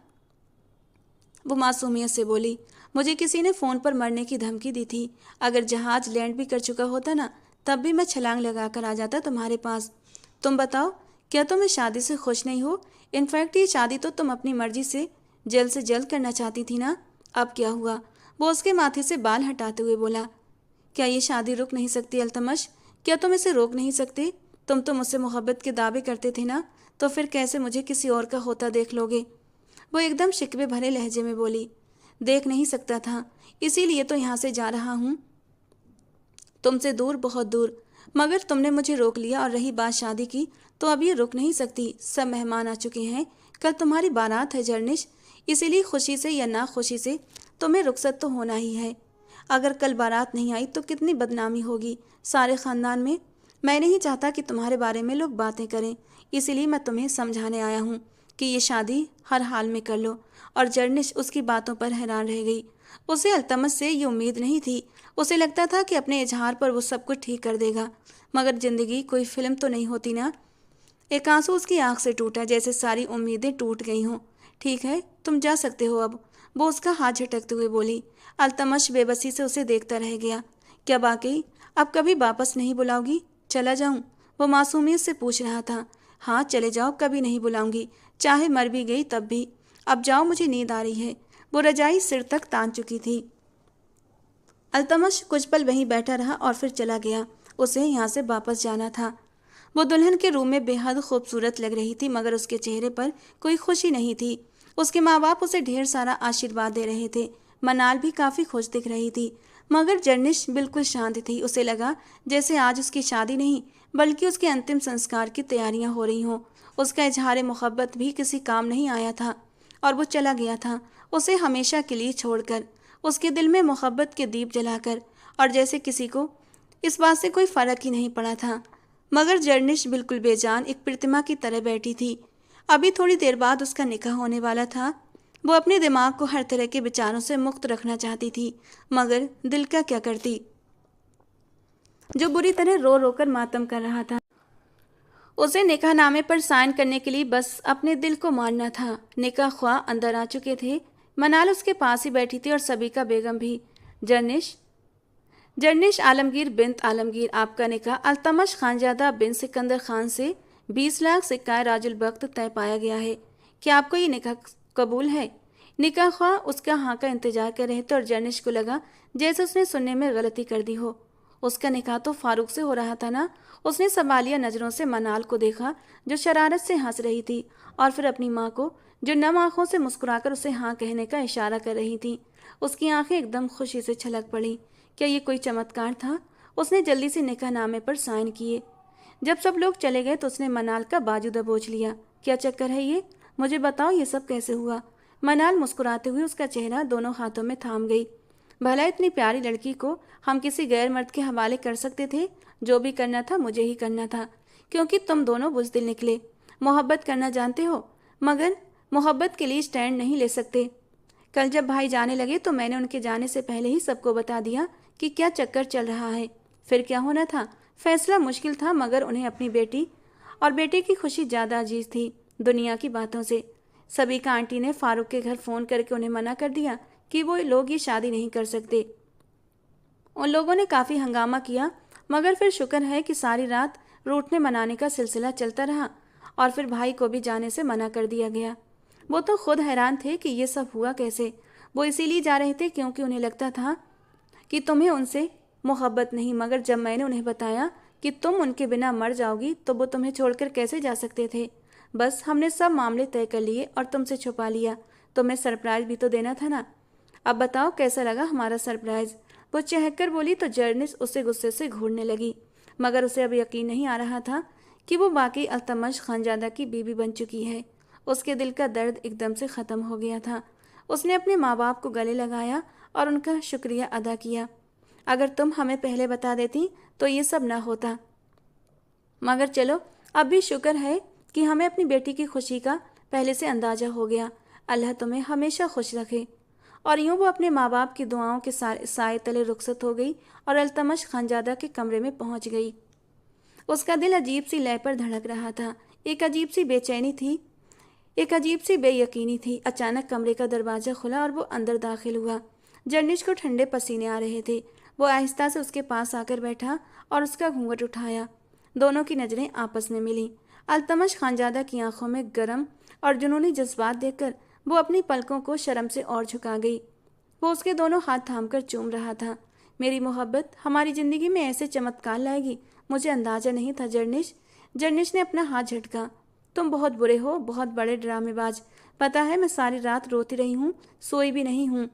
वो मासूमियत से बोली। मुझे किसी ने फ़ोन पर मरने की धमकी दी थी। अगर जहाज़ लैंड भी कर चुका होता ना, तब भी मैं छलांग लगाकर आ जाता तुम्हारे पास। तुम बताओ, क्या तुम इस शादी से खुश नहीं हो? इनफैक्ट ये शादी तो तुम अपनी मर्जी से जल्द करना चाहती थी ना। अब क्या हुआ? वो उसके माथे से बाल हटाते हुए बोला। क्या ये शादी रुक नहीं सकती अल्तमश? क्या तुम इसे रोक नहीं सकते? तुम तो मुझसे मोहब्बत के दावे करते थे ना, तो फिर कैसे मुझे किसी और का होता देख लोगे? वो एकदम शिकवे भरे लहजे में बोली। देख नहीं सकता था, इसीलिए तो यहाँ से जा रहा हूँ, तुमसे दूर, बहुत दूर। मगर तुमने मुझे रोक लिया। और रही बात शादी की, तो अब ये रुक नहीं सकती। सब मेहमान आ चुके हैं, कल तुम्हारी बारात है जर्निश, इसीलिए खुशी से या ना खुशी से तुम्हें रुखसत तो होना ही है। अगर कल बारात नहीं आई तो कितनी बदनामी होगी सारे ख़ानदान में। मैं नहीं चाहता कि तुम्हारे बारे में लोग बातें करें, इसीलिए मैं तुम्हें समझाने आया हूँ कि ये शादी हर हाल में कर लो। और जर्निश उसकी बातों पर हैरान रह गई। उसे अल्तमश से ये उम्मीद नहीं थी। उसे लगता था कि अपने इजहार पर वो सब कुछ ठीक कर देगा, मगर ज़िंदगी कोई फिल्म तो नहीं होती ना। एक आंसू उसकी आंख से टूटा, जैसे सारी उम्मीदें टूट गई हों। ठीक है, तुम जा सकते हो अब, वो उसका हाथ झटकते हुए बोली। अल्तमश बेबसी से उसे देखता रह गया। क्या वाकई अब कभी वापस नहीं बुलाओगी? चला जाऊं? वो मासूमियत से पूछ रहा था। हाँ चले जाओ, कभी नहीं बुलाऊंगी, चाहे मर भी गई तब भी। अब जाओ, मुझे नींद आ रही है। वो रजाई सिर तक तान चुकी थी। अल्तमश कुछ पल वहीं बैठा रहा और फिर चला गया। उसे यहाँ से वापस जाना था। वो दुल्हन के रूम में बेहद खूबसूरत लग रही थी, मगर उसके चेहरे पर कोई खुशी नहीं थी। उसके माँ बाप उसे ढेर सारा आशीर्वाद दे रहे थे। मनाल भी काफ़ी खुश दिख रही थी, मगर जर्निश बिल्कुल शांत थी। उसे लगा जैसे आज उसकी शादी नहीं बल्कि उसके अंतिम संस्कार की तैयारियां हो रही हों। उसका इजहार मोहब्बत भी किसी काम नहीं आया था और वो चला गया था, उसे हमेशा के लिए छोड़कर, उसके दिल में मोहब्बत के दीप जलाकर, और जैसे किसी को इस बात से कोई फर्क ही नहीं पड़ा था। मगर जर्निश बिल्कुल बेजान एक प्रतिमा की तरह बैठी थी। अभी थोड़ी देर बाद उसका निकाह होने वाला था। वो अपने दिमाग को हर तरह के विचारों से मुक्त रखना चाहती थी, मगर दिल का क्या करती, जो बुरी तरह रो रो कर मातम कर रहा था। उसे निकाहनामे पर साइन करने के लिए बस अपने दिल को मारना था। निकाह ख्वाह अंदर आ चुके थे। मनाल उसके पास ही बैठी थी और सबीका बेगम भी। जर्निश जर्निश आलमगीर बिन्त आलमगीर, आपका निकाह अल्तमश खानजादा बिन सिकंदर खान से 20 लाख सिक्का राजुल वक्त तय पाया गया है। क्या आपको ये निकाह कबूल है? निकाह ख्वाह उसका हाँ का इंतजार कर रहे थे और जर्निश को लगा जैसे उसने सुनने में गलती कर दी हो। उसका निकाह तो फारूक से हो रहा था ना? उसने सवालिया नज़रों से मनाल को देखा जो शरारत से हंस रही थी, और फिर अपनी माँ को जो नम आंखों से मुस्कुराकर उसे हाँ कहने का इशारा कर रही थी। उसकी आंखें एकदम खुशी से छलक पड़ी। क्या ये कोई चमत्कार था? उसने जल्दी से निकाहनामे पर साइन किए। जब सब लोग चले गए तो उसने मनाल का बाजू दबोच लिया। क्या चक्कर है ये? मुझे बताओ ये सब कैसे हुआ? मनाल मुस्कुराते हुए उसका चेहरा दोनों हाथों में थाम गई। भला इतनी प्यारी लड़की को हम किसी गैर मर्द के हवाले कर सकते थे? जो भी करना था मुझे ही करना था, क्योंकि तुम दोनों बुज़दिल निकले। मोहब्बत करना जानते हो, मगर मोहब्बत के लिए स्टैंड नहीं ले सकते। कल जब भाई जाने लगे तो मैंने उनके जाने से पहले ही सबको बता दिया कि क्या चक्कर चल रहा है। फिर क्या होना था? फैसला मुश्किल था, मगर उन्हें अपनी बेटी और बेटे की खुशी ज़्यादा अजीज थी दुनिया की बातों से। सबीका आंटी ने फारूक के घर फ़ोन करके उन्हें मना कर दिया कि वो लोग ये शादी नहीं कर सकते। उन लोगों ने काफ़ी हंगामा किया, मगर फिर शुक्र है कि सारी रात रूठने मनाने का सिलसिला चलता रहा और फिर भाई को भी जाने से मना कर दिया गया। वो तो खुद हैरान थे कि ये सब हुआ कैसे। वो इसीलिए जा रहे थे क्योंकि उन्हें लगता था कि तुम्हें उनसे मोहब्बत नहीं, मगर जब मैंने उन्हें बताया कि तुम उनके बिना मर जाओगी तो वो तुम्हें छोड़कर कैसे जा सकते थे। बस हमने सब मामले तय कर लिए और तुमसे छुपा लिया। तुम्हें सरप्राइज़ भी तो देना था ना। अब बताओ कैसा लगा हमारा सरप्राइज़? वो चहककर बोली तो जर्निस उसे गुस्से से घूरने लगी, मगर उसे अब यकीन नहीं आ रहा था कि वो वाकई अल्तमश खानजादा की बीवी बन चुकी है। उसके दिल का दर्द एकदम से ख़त्म हो गया था। उसने अपने माँ बाप को गले लगाया और उनका शुक्रिया अदा किया। अगर तुम हमें पहले बता देती तो ये सब ना होता, मगर चलो अब भी शुक्र है कि हमें अपनी बेटी की खुशी का पहले से अंदाज़ा हो गया। अल्लाह तुम्हें हमेशा खुश रखे। और यूँ वो अपने माँ बाप की दुआओं के साए तले रुखसत हो गई और अल्तमश खानजादा के कमरे में पहुँच गई। उसका दिल अजीब सी लय पर धड़क रहा था। एक अजीब सी बेचैनी थी, एक अजीब सी बेयकीनी थी। अचानक कमरे का दरवाज़ा खुला और वो अंदर दाखिल हुआ। जर्निश को ठंडे पसीने आ रहे थे। वो आहिस्ता से उसके पास आकर बैठा और उसका घूंघट उठाया। दोनों की नज़रें आपस में मिलीं। अल्तमश खानजादा की आंखों में गर्म और जुनूनी जज्बात देखकर वो अपनी पलकों को शर्म से और झुका गई। वो उसके दोनों हाथ थामकर चूम रहा था। मेरी मोहब्बत हमारी ज़िंदगी में ऐसे चमत्कार लाएगी, मुझे अंदाज़ा नहीं था जर्निश। जर्निश ने अपना हाथ झटका। तुम बहुत बुरे हो, बहुत बड़े ड्रामेबाज। पता है मैं सारी रात रोती रही हूँ, सोई भी नहीं हूँ।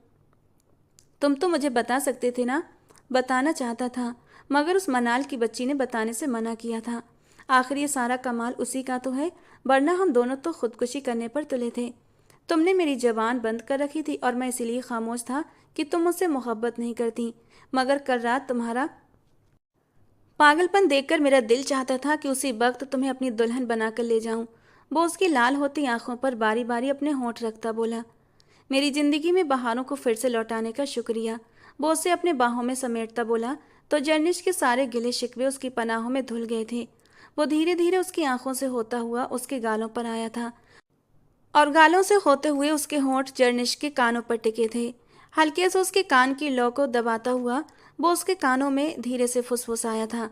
तुम तो मुझे बता सकते थे ना? बताना चाहता था, मगर उस मनाल की बच्ची ने बताने से मना किया था। आखिर ये सारा कमाल उसी का तो है, वरना हम दोनों तो खुदकुशी करने पर तुले थे। तुमने मेरी जबान बंद कर रखी थी और मैं इसीलिए खामोश था कि तुम मुझसे मोहब्बत नहीं करती। मगर कल रात तुम्हारा पागलपन देखकर मेरा दिल चाहता था कि उसी वक्त तुम्हें अपनी दुल्हन बनाकर ले जाऊं। वो उसकी लाल होती आंखों पर बारी बारी अपने होंठ रखता बोला, मेरी जिंदगी में बहारों को फिर से लौटाने का शुक्रिया। वो उसे अपने बाहों में समेटता बोला तो जर्निश के सारे गिले शिकवे उसकी पनाहों में धुल गए थे। वो धीरे धीरे उसकी आंखों से होता हुआ उसके गालों पर आया था और गालों से होते हुए उसके होंठ जर्निश के कानों पर टिके थे। हल्के से उसके कान की लौ को दबाता हुआ वो उसके कानों में धीरे से फुसफुसाया था,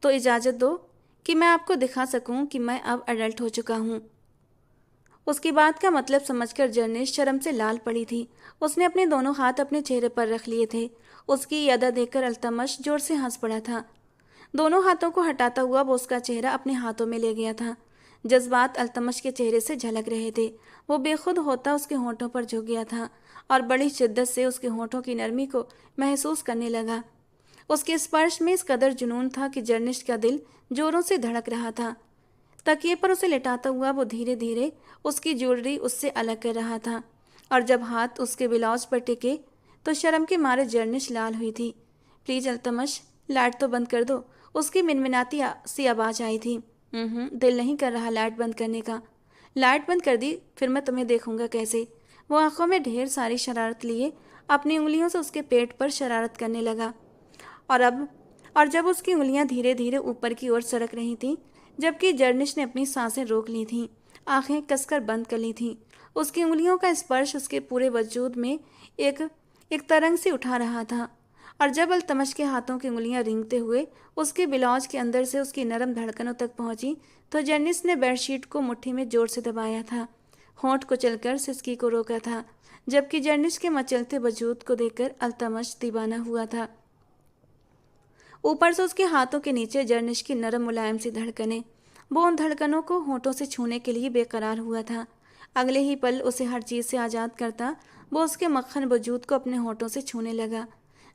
तो इजाज़त दो कि मैं आपको दिखा सकूं कि मैं अब अडल्ट हो चुका हूं। उसकी बात का मतलब समझकर जर्निश शर्म से लाल पड़ी थी। उसने अपने दोनों हाथ अपने चेहरे पर रख लिए थे। उसकी ये अदा देखकर अल्तमश जोर से हंस पड़ा था। दोनों हाथों को हटाता हुआ वो उसका चेहरा अपने हाथों में ले गया था। जज्बात अल्तमश के चेहरे से झलक रहे थे। वो बेखुद होता उसके होंठों पर झुक गया था और बड़ी शिद्दत से उसके होंठों की नरमी को महसूस करने लगा। उसके स्पर्श में इस कदर जुनून था कि जर्निश का दिल जोरों से धड़क रहा था। तकिए पर उसे लेटाता हुआ वो धीरे धीरे उसकी ज्वेलरी उससे अलग कर रहा था और जब हाथ उसके ब्लाउज पर टिके तो शर्म के मारे जर्निश लाल हुई थी। प्लीज अल्तमश, लाइट तो बंद कर दो, उसकी मिनमिनाती सी आवाज आई थी। दिल नहीं कर रहा लाइट बंद करने का। लाइट बंद कर दी, फिर मैं तुम्हें देखूंगा कैसे। वो आंखों में ढेर सारी शरारत लिए अपनी उंगलियों से उसके पेट पर शरारत करने लगा। और जब उसकी उंगलियां धीरे धीरे ऊपर की ओर सरक रही थीं, जबकि जर्निश ने अपनी सांसें रोक ली थीं, आंखें कसकर बंद कर ली थीं। उसकी उंगलियों का स्पर्श उसके पूरे वजूद में एक एक तरंग से उठा रहा था। और जब अल्तमश के हाथों की उंगलियां रेंगते हुए उसके ब्लाउज के अंदर से उसकी नरम धड़कनों तक पहुंची तो जर्निश ने बेडशीट को मुट्ठी में जोर से दबाया था, होंठ को चलकर सिसकी को रोका था, जबकि जर्निश के मचलते वजूद को देखकर अल्तमश दीवाना हुआ था। ऊपर से उसके हाथों के नीचे जर्निश की नरम मुलायम सी धड़कनें। वो उन धड़कनों को होंठों से छूने के लिए बेकरार हुआ था। अगले ही पल उसे हर चीज़ से आज़ाद करता वो उसके मक्खन वजूद को अपने होंठों से छूने लगा,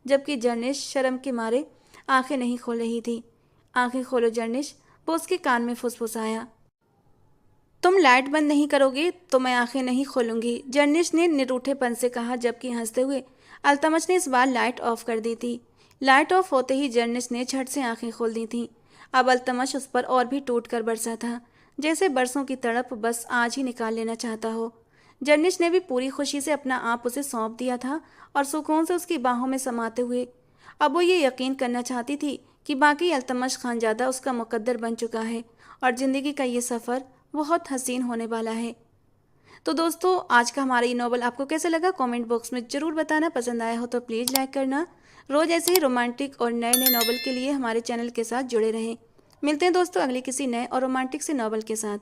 जबकि जर्निश शर्म के मारे आंखें नहीं खोल रही थी। आंखें खोलो जर्निश, वो उसके कान में फुसफुसाया। तुम लाइट बंद नहीं करोगे तो मैं आंखें नहीं खोलूंगी, जर्निश ने निरूठेपन से कहा, जबकि हंसते हुए अल्तमश ने इस बार लाइट ऑफ कर दी थी। लाइट ऑफ होते ही जर्निश ने झट से आंखें खोल दी थीं। अब अल्तमश उस पर और भी टूट कर बरसा था, जैसे बरसों की तड़प बस आज ही निकाल लेना चाहता हो। जर्निश ने भी पूरी खुशी से अपना आप उसे सौंप दिया था और सुकून से उसकी बाहों में समाते हुए अब वो ये यकीन करना चाहती थी कि बाकी अल्तमश खानजादा उसका मुकद्दर बन चुका है और ज़िंदगी का ये सफ़र बहुत हसीन होने वाला है। तो दोस्तों, आज का हमारा ये नॉवल आपको कैसा लगा कमेंट बॉक्स में ज़रूर बताना। पसंद आया हो तो प्लीज़ लाइक करना। रोज़ ऐसे ही रोमांटिक और नए नए नॉवल के लिए हमारे चैनल के साथ जुड़े रहें। मिलते हैं दोस्तों अगले किसी नए और रोमांटिक से नॉवल के साथ।